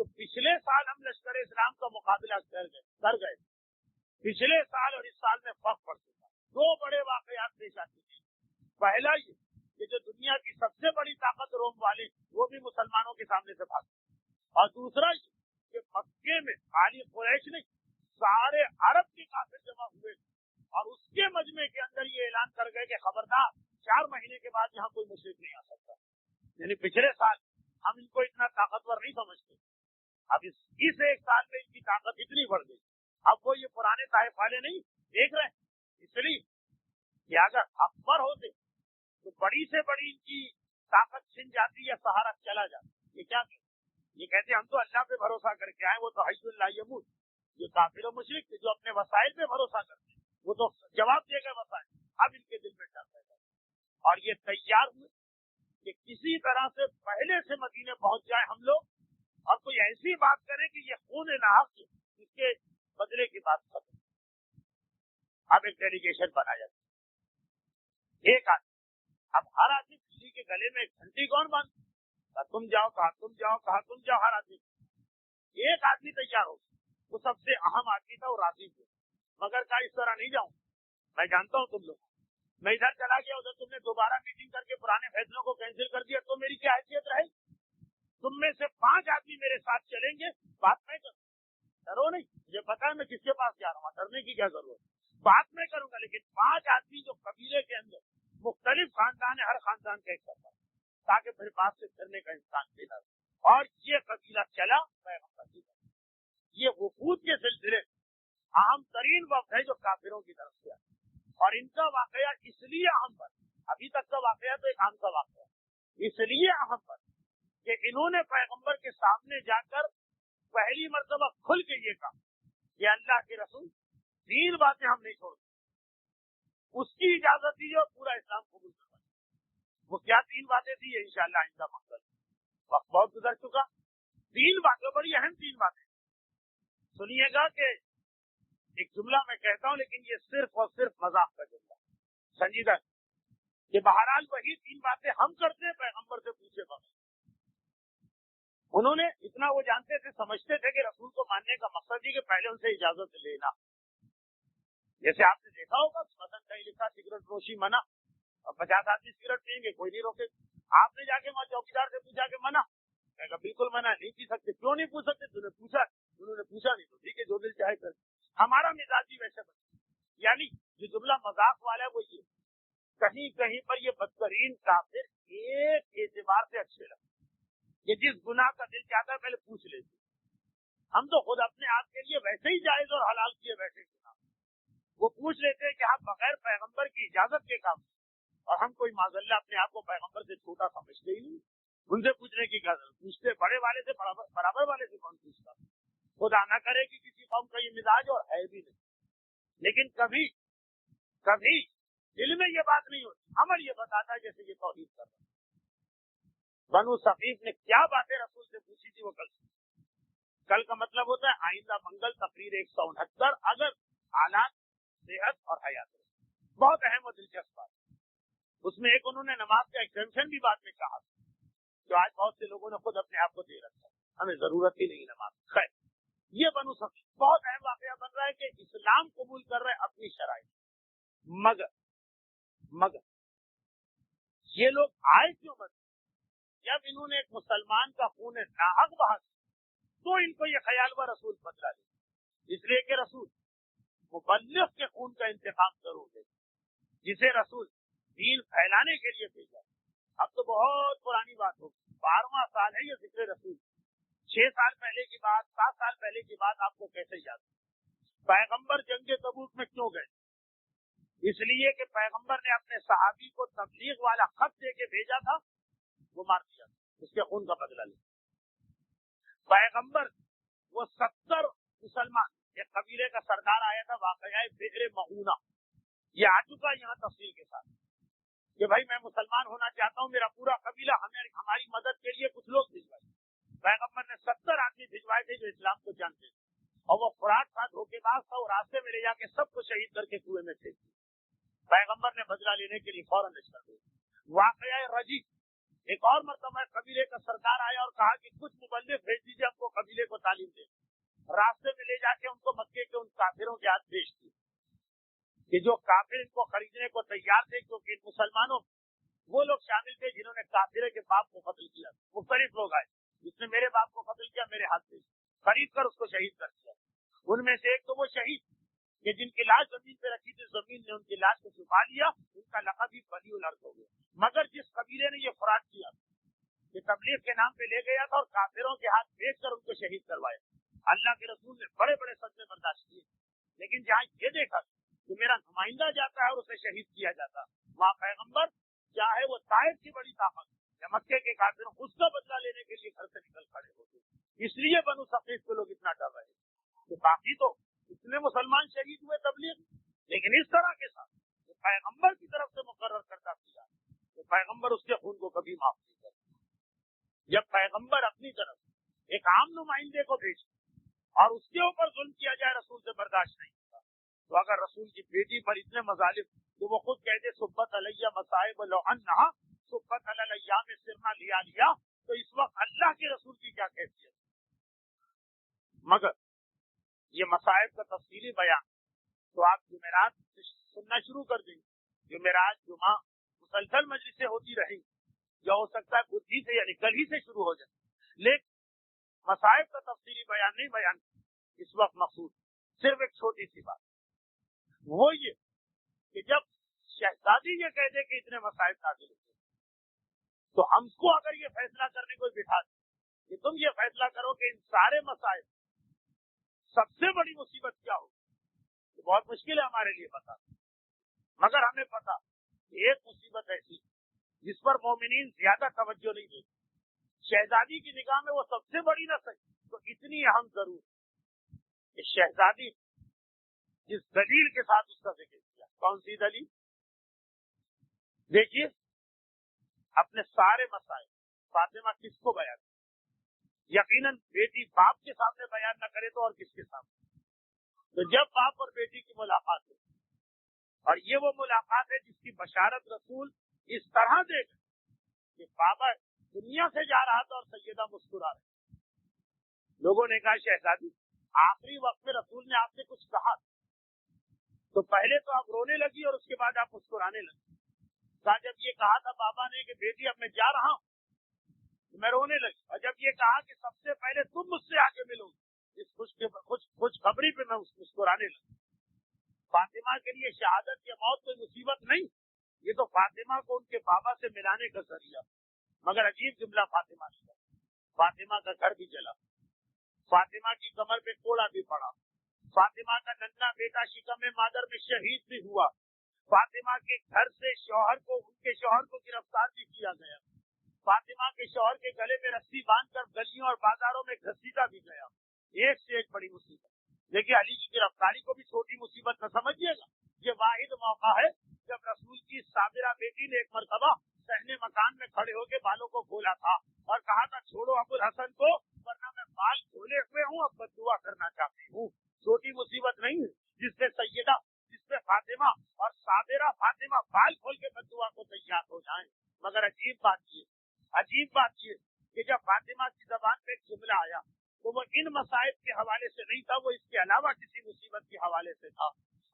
جو پچھلے سال ہم لشکر اسلام کا مقابلہ کر گئے پچھلے سال اور اس سال میں فرق پڑ چکا. 2 بڑے واقعات پیش آ چکے ہیں. پہلا یہ کہ جو دنیا کی سب سے بڑی طاقت روم والے وہ بھی مسلمانوں کے سامنے سے بھاگ گئے, اور دوسرا یہ کہ مکے میں خالی قریش نہیں سارے عرب کے کافر جمع ہوئے اور اس کے مجمع کے اندر یہ اعلان کر گئے کہ خبردار 4 مہینے کے بعد یہاں کوئی مشرک نہیں آ سکتا. یعنی پچھلے سال ہم ان کو اتنا طاقتور نہیں سمجھتے, اب اس 1 سال میں ان کی طاقت اتنی بڑھ گئی. اب وہ یہ پرانے طائف والے نہیں دیکھ رہے, اس لیے کہ اگر اکبر ہوتے تو بڑی سے بڑی ان کی طاقت چھن جاتی یا سہارا چلا جاتا. یہ کیا کہتے یہ کہتے ہم تو اللہ پہ بھروسہ کر کے آئے, وہ تو حی لا یموت. یہ کافر و مشرک تھے جو اپنے وسائل پہ بھروسہ کرتے ہیں, وہ تو جواب دے گئے وسائل. اب ان کے دل میں ڈر پیدا اور یہ تیار ہوئے کہ کسی طرح سے پہلے سے مدینے پہنچ جائے ہم لوگ, اور کوئی ایسی بات کرے کہ یہ خون ناحق اس کے بدلے کی بات ختم. اب ایک ڈیلیگیشن بنایا جاتا, ایک آدمی. اب ہر آدمی کسی کے گلے میں ایک گھنٹی کون باندھ, تم جاؤ کہا تم جاؤ کہا تم جاؤ. ہر آدمی ایک آدمی تیار ہو, وہ سب سے اہم آدمی تھا, وہ راضی تھا, مگر کہا اس طرح نہیں جاؤں, میں جانتا ہوں تم لوگ, میں ادھر چلا گیا ادھر تم نے دوبارہ میٹنگ کر کے پرانے فیصلوں کو کینسل کر دیا تو میری کیا حیثیت رہے. تم میں سے 5 آدمی میرے ساتھ چلیں گے, بات میں کروں, ڈرو نہیں, مجھے پتا ہے میں کس کے پاس جا رہا ہوں, ڈرنے کی کیا ضرورت, بات میں کروں گا. لیکن 5 آدمی جو قبیلے کے اندر مختلف خاندان ہے, ہر خاندان کا ایک سفر, تاکہ پھر بات سے کرنے کا انسان پیدا ہو. اور یہ قبیلہ چلا پیغمبر کی طرف. یہ وفود کے سلسلے اہم ترین وقت ہے جو کافروں کی طرف سے آئے, اور ان کا واقعہ اس لیے اہم پر, ابھی تک کا واقعہ تو ایک عام کا واقعہ اس لیے اہم پر کہ انہوں نے پیغمبر کے سامنے جا کر پہلی مرتبہ کھل کے یہ کہا کہ اللہ کے رسول 3 باتیں ہم نہیں چھوڑتے. اس کی اجازت دی اور پورا اسلام قبول کروایا. وہ کیا 3 باتیں تھی, یہ انشاءاللہ آئندہ مقصد. وقت بہت گزر چکا. 3 باتیں, بڑی اہم 3 باتیں. سنیے گا کہ ایک جملہ میں کہتا ہوں لیکن یہ صرف اور صرف مذاق کا جملہ, سنجیدہ, کہ بہرحال وہی 3 باتیں ہم کرتے ہیں پیغمبر سے پوچھے بغیر. انہوں نے اتنا وہ جانتے تھے, سمجھتے تھے کہ رسول کو ماننے کا مقصد ہی کہ پہلے ان سے اجازت لینا. جیسے آپ نے دیکھا ہوگا مثلا کہیں لکھا سگریٹ نوشی منع, اور 50 آدمی سگریٹ پئیں گے, کوئی نہیں روکے. آپ نے جا کے وہاں چوکیدار سے پوچھا کہ منع, کہے گا بالکل منع, نہیں پی سکتے. کیوں نہیں پوچھ سکتے, تم نے پوچھا, انہوں نے پوچھا نہیں تو ٹھیک ہے, جو دل چاہے کر. ہمارا مزاج بھی ویسے بنے, یعنی جو جملہ مذاق والا ہے وہ یہ, کہیں کہیں پر یہ بدترین کافر ایک اعتبار سے اچھے لگتے, یہ جس گناہ کا دل چاہتا ہے پہلے پوچھ لیتے. ہم تو خود اپنے آپ کے لیے ویسے ہی جائز اور حلال کیے ویسے گناہ, وہ پوچھ لیتے ہیں کہ ہم بغیر پیغمبر کی اجازت کے کام, اور ہم کوئی معذلہ اپنے آپ کو پیغمبر سے چھوٹا سمجھتے ہی نہیں. ان سے پوچھنے کی کیا ضرورت, پوچھتے بڑے والے سے برابر والے سے کون پوچھتا. خدا نہ کرے کہ کسی قوم کا یہ مزاج اور ہے بھی نہیں, لیکن کبھی کبھی دل میں یہ بات نہیں ہوتی, عمل یہ بتاتا ہے جیسے یہ توحید کر رہا ہے. بنو ثقیف نے کیا باتیں رسول سے پوچھی تھی وہ کل کا مطلب ہوتا ہے آئندہ منگل تقریر 169, اگر حالات صحت اور حیات. بہت اہم اور دلچسپ بات. اس میں ایک انہوں نے نماز کا ایکسٹینشن بھی بعد میں کہا, جو آج بہت سے لوگوں نے خود اپنے آپ کو دے رکھا, ہمیں ضرورت ہی نہیں نماز. خیر, یہ بنو ثقیف بہت اہم واقعہ بن رہا ہے کہ اسلام قبول کر رہے اپنی شرائط, مگر یہ لوگ آئے کیوں بس, جب انہوں نے ایک مسلمان کا خون ناحق بہا تو ان کو یہ خیال ہوا رسول بدلا لے, اس لیے کہ رسول مبلغ کے خون کا انتقام ضرور دے, جسے رسول دین پھیلانے کے لیے بھیجا. اب تو بہت پرانی بات ہوگی, 12واں سال ہے یہ ذکر رسول. 6 سال پہلے کی بات, 7 سال پہلے کی بات آپ کو کیسے یاد؟ پیغمبر جنگ تبوک میں کیوں گئے؟ اس لیے کہ پیغمبر نے اپنے صحابی کو تبلیغ والا خط دے کے بھیجا تھا, وہ مار دیا, اس کے خون کا بدلہ لے. پیغمبر وہ 70 مسلمان, ایک قبیلے کا سردار آیا تھا, واقعہ بئر معونہ, یہ آ چکا یہاں تفصیل کے ساتھ کہ بھائی میں مسلمان ہونا چاہتا ہوں, میرا پورا قبیلہ ہماری مدد کے لیے کچھ لوگ بھجوائے. پیغمبر نے 70 آدمی بھجوائے تھے جو اسلام کو جانتے تھے, اور وہ فرات تھا, دھوکے باز تھا, وہ راستے میں لے جا کے سب کو شہید کر کے کنویں میں پھینک دیا. پیغمبر نے بدلہ لینے کے لیے فوراً کر دیا. واقعہ رجی, ایک اور مرتبہ قبیلے کا سردار آیا اور کہا کہ کچھ مبلغ بھیج دیجیے، ہم کو قبیلے کو تعلیم دے. راستے میں لے جا کے ان کو مکے کے ان کافروں کے ہاتھ بیچ دی کہ جو کافر ان کو خریدنے کو تیار تھے، کیونکہ ان مسلمانوں وہ لوگ شامل تھے جنہوں نے کافرے کے باپ کو قتل کیا. مختلف لوگ آئے، جس نے میرے باپ کو قتل کیا میرے ہاتھ سے خرید کر اس کو شہید کر دیا. ان میں سے ایک تو وہ شہید کہ جن کی لاش زمین پہ رکھی تھی، زمین نے ان کی لاش کو چھپا لیا، ان کا لقب ہی بلی الارض ہو گیا. مگر جس قبیلے نے یہ فراڈ کیا کہ تبلیغ کے نام پہ لے گیا تھا اور کافروں کے ہاتھ بیچ کر ان کو شہید کروایا، اللہ کے رسول نے بڑے بڑے صدمے برداشت کیے. لیکن جہاں یہ دیکھا کہ میرا نمائندہ جاتا ہے اور اسے شہید کیا جاتا، وہاں پیغمبر چاہے وہ طائف کی بڑی طاقت یا مکے کے کافروں، اس کا بدلہ لینے کے لیے گھر سے نکل کھڑے ہوتے. اس لیے بنو ثقیف کے لوگ اتنا ڈر رہے کہ باقی تو اتنے مسلمان شہید ہوئے تبلیغ، لیکن اس طرح کے ساتھ جو پیغمبر کی طرف سے مقرر کردہ کیا تو پیغمبر اس کے خون کو کبھی معاف نہیں کرتا. جب پیغمبر اپنی طرف ایک عام نمائندے کو بھیجے اور اس کے اوپر ظلم کیا جائے رسول سے برداشت نہیں ہوتا، تو اگر رسول کی بیٹی پر اتنے مظالم تو وہ خود کہتے سبت علیہ مصائب لو انہا سبت علی الیام سرنا لیا تو اس وقت اللہ کے رسول کی کیا کیفیت. مگر یہ مصائب کا تفصیلی بیان تو آپ جمعرات سے سننا شروع کر دیں. جمعرات جمعہ مسلسل مجلسیں ہوتی رہی، یا ہو سکتا ہے بدھی سے یعنی کل ہی سے شروع ہو جائے، لیکن مصائب کا تفصیلی بیان نہیں بیان اس وقت مقصود صرف ایک چھوٹی سی بات، وہ یہ کہ جب شہزادی یہ کہہ دے کہ اتنے مصائب نازل ہوتے تو ہم کو اگر یہ فیصلہ کرنے کو بٹھا دے کہ تم یہ فیصلہ کرو کہ ان سارے مصائب سب سے بڑی مصیبت کیا ہوگی، تو بہت مشکل ہے ہمارے لیے پتا. مگر ہمیں پتا کہ ایک مصیبت ایسی جس پر مومنین زیادہ توجہ نہیں دیتے، شہزادی کی نگاہ میں وہ سب سے بڑی نہ سکی تو اتنی اہم ضرور کہ شہزادی جس دلیل کے ساتھ اس کا ذکر کیا. کون سی دلیل؟ دیکھیے، اپنے سارے مسائل فاطمہ کس کو بیان کرے؟ یقیناً بیٹی باپ کے سامنے بیان نہ کرے تو اور کس کے سامنے؟ تو جب باپ اور بیٹی کی ملاقات ہے، اور یہ وہ ملاقات ہے جس کی بشارت رسول اس طرح دے گا کہ بابا دنیا سے جا رہا تھا اور سیدہ مسکرا رہے. لوگوں نے کہا شہزادی آخری وقت میں رسول نے آپ سے کچھ کہا تو پہلے تو آپ رونے لگی اور اس کے بعد آپ مسکرانے لگی. کہا جب یہ کہا تھا بابا نے کہ بیٹی اب میں جا رہا ہوں تو میں رونے لگی، اور جب یہ کہا کہ سب سے پہلے تم مجھ سے آ کے ملو اس خوش خبری پہ میں مسکرانے لگی. فاطمہ کے لیے شہادت یا موت کوئی مصیبت نہیں، یہ تو فاطمہ کو ان کے بابا سے ملانے کا ذریعہ. مگر عجیب جملہ فاطمہ نے، فاطمہ کا گھر بھی جلا، فاطمہ کی کمر پہ کوڑا بھی پڑا، فاطمہ کا ننھا بیٹا شکم مادر میں شہید بھی ہوا، فاطمہ کے گھر سے ان کے شوہر کو گرفتار بھی کیا گیا، فاطمہ کے شوہر کے گلے میں رسی باندھ کر گلیوں اور بازاروں میں گھسیٹا بھی گیا. ایک سے ایک بڑی مصیبت. دیکھیے علی کی گرفتاری کو بھی چھوٹی مصیبت نہ سمجھیے گا، یہ واحد موقع ہے جب رسول کی صابرہ بیٹی نے ایک مرتبہ صحن مکان میں کھڑے ہو کے بالوں کو کھولا تھا اور کہا تھا چھوڑو ابو الحسن کو ورنہ میں بال کھولے ہوئے ہوں، اب بددعا کرنا چاہتی ہوں. چھوٹی مصیبت نہیں ہے جس پہ فاطمہ اور صابرہ فاطمہ بال کھول کے بددعا کو تیار ہو جائیں. مگر عجیب بات یہ کہ جب فاطمہ کی زبان پہ ایک جملہ آیا تو وہ ان مسائب کے حوالے سے نہیں تھا، وہ اس کے علاوہ کسی مصیبت کے حوالے سے تھا.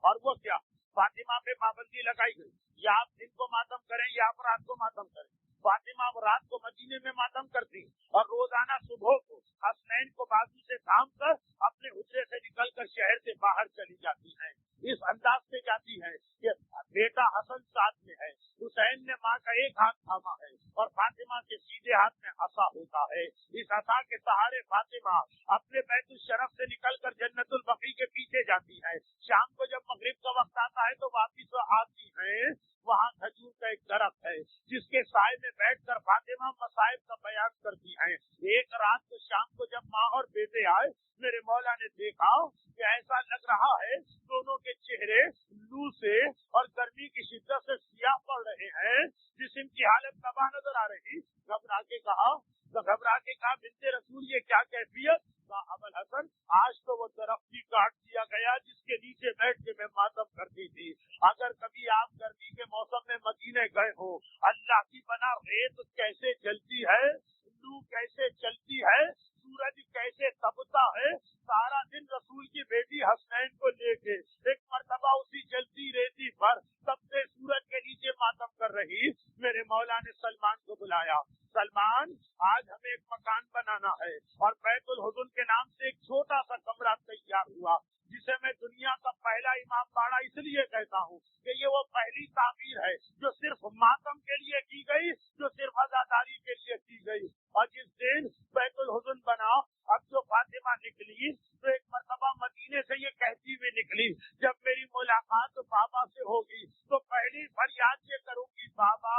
اور وہ کیا؟ فاطمہ پہ پابندی لگائی گئی، یا آپ دن کو ماتم کریں یا آپ رات کو ماتم کریں. فاطمہ رات کو مدینے میں ماتم کرتی اور روزانہ صبح کو حسنین کو بازو سے تھام کر اپنے حجرے سے نکل کر شہر سے باہر چلی جاتی ہیں. اس انداز سے جاتی ہے کہ بیٹا حسن ساتھ میں ہے، حسین نے ماں کا ایک ہاتھ تھاما ہے اور فاطمہ کے سیدھے ہاتھ میں عصا ہوتا ہے. اس عصا کے سہارے فاطمہ اپنے بیت الشرف سے نکل کر جنت البقیع کے پیچھے جاتی ہے. شام کو جب مغرب کا وقت آتا ہے تو واپس آتی ہے. وہاں کھجور کا ایک درخت ہے جس کے سائے میں بیٹھ کر فاطمہ مصائب کا بیان کرتی ہیں. ایک رات کو شام کو جب ماں اور بیٹے آئے، میرے مولا نے دیکھا کہ ایسا لگ رہا ہے دونوں کے چہرے لو سے اور گرمی کی شدت سے سیاہ پڑ رہے ہیں، جسم کی حالت تباہ نظر آ رہی. گھبرا کے کہا بنت رسول یہ کیا کیفیت؟ کہا ابو الحسن آج تو وہ درخت ہی کاٹ دیا گیا جس کے نیچے بیٹھ کے میں ماتم کرتی تھی. اگر کبھی آپ گرمی کے موسم میں مدینے میں گئے ہو، اللہ کی بنا ریت کیسے جلتی ہے، لو کیسے چلتی ہے، سورج کیسے تپتا ہے، سارا دن رسول کی بیٹی حسنین کو لے کے ایک مرتبہ اسی جلتی ریتی پر تب سے سورج کے نیچے ماتم کر رہی، میرے مولا نے سلمان کو بلایا، سلمان آج ہمیں ایک مکان بنانا ہے، اور بیت الحزن کے نام سے ایک چھوٹا سا کمرہ تیار ہوا، جسے میں دنیا کا پہلا امام باڑہ اس لیے کہتا ہوں کہ یہ وہ پہلی تعمیر ہے جو صرف ماتم کے لیے کی گئی، جو صرف عزاداری کے لیے کی گئی، اور جس دن بیت الحزن بنا، اب جو فاطمہ نکلی تو ایک مرتبہ مدینے سے یہ کہتی ہوئی نکلی، جب میری ملاقات بابا سے ہوگی تو پہلی فریاد یہ کروں گی، بابا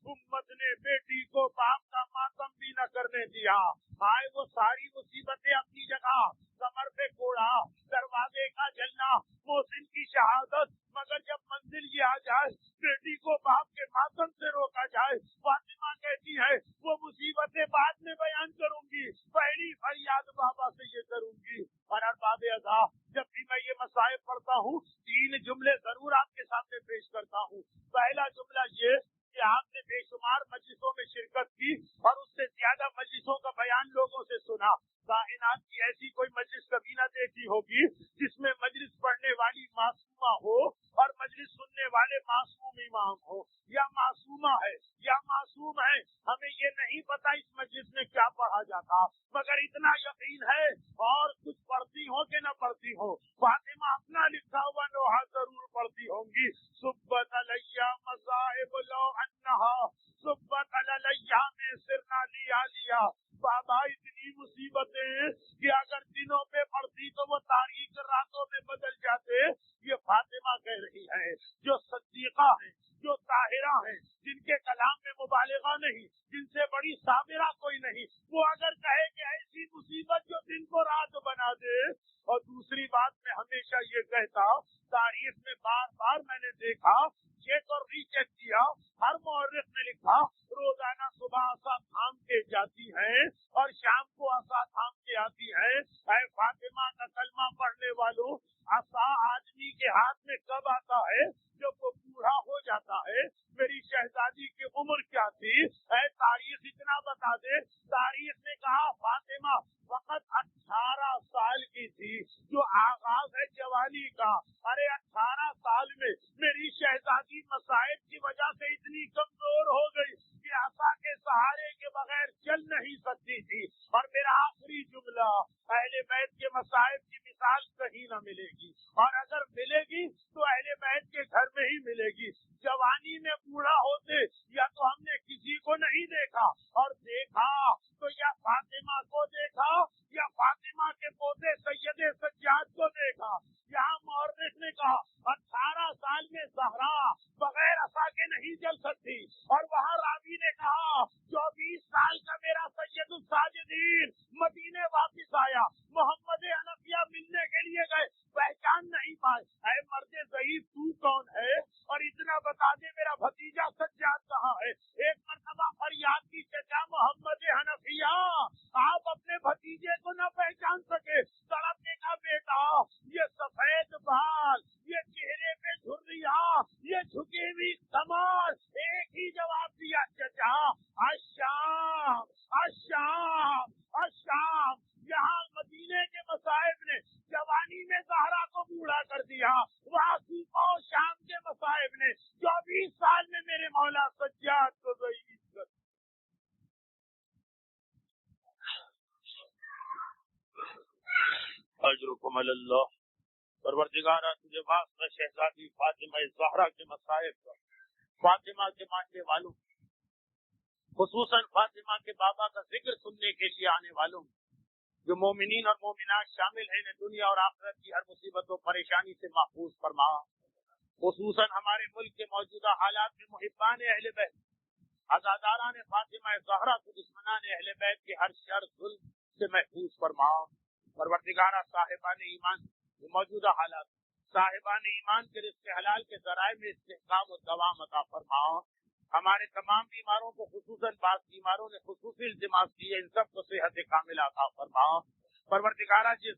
امت نے بیٹی کو باپ کا ماتم بھی نہ کرنے دیا، آئے وہ ساری مصیبتیں اپنی جگہ، کمر پہ کوڑا، دروازے کا جلنا، محسن کی شہادت، مگر جب منزل یہ آ جائے بیٹی کو باپ کے ماتم سے روکا جائے، فاطمہ کہتی ہے وہ مصیبتیں بعد میں بیان کروں گی، پہلی فریاد بابا سے یہ کروں گی۔ اور ارباب ادا، جب بھی میں یہ مسائل پڑھتا ہوں 3 جملے ضرور آپ کے سامنے پیش کرتا ہوں۔ پہلا جملہ یہ کہ آپ نے بے شمار مجلسوں میں شرکت کی اور اس سے زیادہ مجلسوں کا بیان لوگوں سے سنا، کائنات کی ایسی کوئی مجلس کبھی نہ دیکھی ہوگی جس میں مجلس پڑھنے والی معصومہ ہو اور مجلس سننے والے معصوم امام ہو، یا معصومہ ہے یا معصوم ہے، ہمیں یہ نہیں پتا اس مجلس میں کیا پڑھا جاتا، مگر اتنا یقین ہے، اور کچھ پڑھتی ہو کہ نہ پڑھتی ہو، فاطمہ اپنا لکھا ہوا لوحہ ضرور پڑھتی ہوں گی، صبت علیہ مصائب لو انہا صبت علیہ میں سرنا لیا بابا، اتنی مصیبتیں کہ اگر دنوں پہ پڑتی تو وہ تاریخ راتوں میں بدل جاتے، یہ فاطمہ کہہ رہی ہے، جو صدیقہ ہیں، جو طاہرہ ہیں، جن کے کلام میں مبالغہ نہیں، جن سے بڑی صابرہ کوئی نہیں، وہ اگر کہے کہ ایسی مصیبت جو دن کو رات بنا دے۔ اور دوسری بات میں ہمیشہ یہ کہتا، تاریخ میں بار بار میں نے دیکھا، چیک اور ری چیک کیا، ہر مورخ نے لکھا روزانہ صبح عصا تھام کے جاتی ہیں اور شام کو عصا تھام کے آتی ہیں۔ اے فاطمہ کا کلمہ پڑھنے والوں، عصا آدمی کے ہاتھ میں کب آتا ہے؟ جب وہ بوڑھا ہو جاتا ہے۔ میری شہزادی کی عمر کیا تھی؟ اے تاریخ اتنا بتا دے، تاریخ نے کہا فاطمہ وقت 18 سال کی تھی، جو آغاز ہے جوانی کا۔ ارے 18 سال میں میری شہزادی مصائب کی وجہ سے اتنی کمزور ہو گئی کہ عصا کے سہارے کے بغیر چل نہیں سکتی تھی۔ اور میرا آخری جملہ، اہل بیت کے مصائب کی مثال کہیں نہ ملے گی، اور اگر ملے گی تو اہل بیت کے گھر میں ہی ملے گی۔ جوانی میں بوڑھا ہوتے یا تو ہم نے کسی کو نہیں دیکھا، اور دیکھا تو یا فاطمہ کو دیکھا یا فاطمہ کے پوتے سید سجاد کو دیکھا۔ یہاں مورخ نے کہا 18 سال میں زہرا بغیر عصا کے نہیں چل سکتی، اور وہاں راوی نے کہا 24 سال کا میرا سید الساجدین مدینے واپس آیا، محمد حنفیہ ملنے کے لیے گئے، پہچان نہیں پائے۔ اے مرد ضعیف تو کون ہے؟ اور اتنا بتا دے میرا بھتیجا سجاد کہاں ہے؟ ایک مرتبہ فریاد کی چچا محمد حنفیہ آپ اپنے بھتیجے کو نہ پہچان سکے، تڑپنے کا بیٹا، یہ سفید بال، یہ چہرے پہ جھریاں، یہ جھکی ہوئی کمر، ایک ہی جواب دیا چچا الشام الشام الشام۔ یہاں مدینے کے مصائب نے جوانی میں زہرا کو بوڑھا کر دیا، وہاں کوفہ اور شام کے مصائب نے 24 سال میں میرے مولا سجاد کو ضعیف کر دیا۔ اجرکم اللہ۔ پروردگارہ تجھے واسطہ شہزادی فاطمہ زہرا کے مصائب پر، فاطمہ کے ماننے والوں، خصوصاً فاطمہ کے بابا کا ذکر سننے کے لیے آنے والوں، جو مومنین اور مومنات شامل ہیں، دنیا اور آخرت کی ہر مصیبت و پریشانی سے محفوظ فرما۔ خصوصاً ہمارے ملک کے موجودہ حالات میں محبان اہل بیت، عزاداران فاطمہ زہرا کو دشمنان اہل بیت کے ہر شر ظلم سے محفوظ فرما۔ پروردگارہ صاحبان ایمان کے موجودہ حالات، صاحبان ایمان کے رزق حلال کے ذرائع میں استحکام و دوام عطا فرما۔ ہمارے تمام بیماروں کو، خصوصاً بعض بیماروں نے خصوصی التماس کی ہے، ان سب کو صحت کاملہ عطا فرما۔ پروردگارہ جس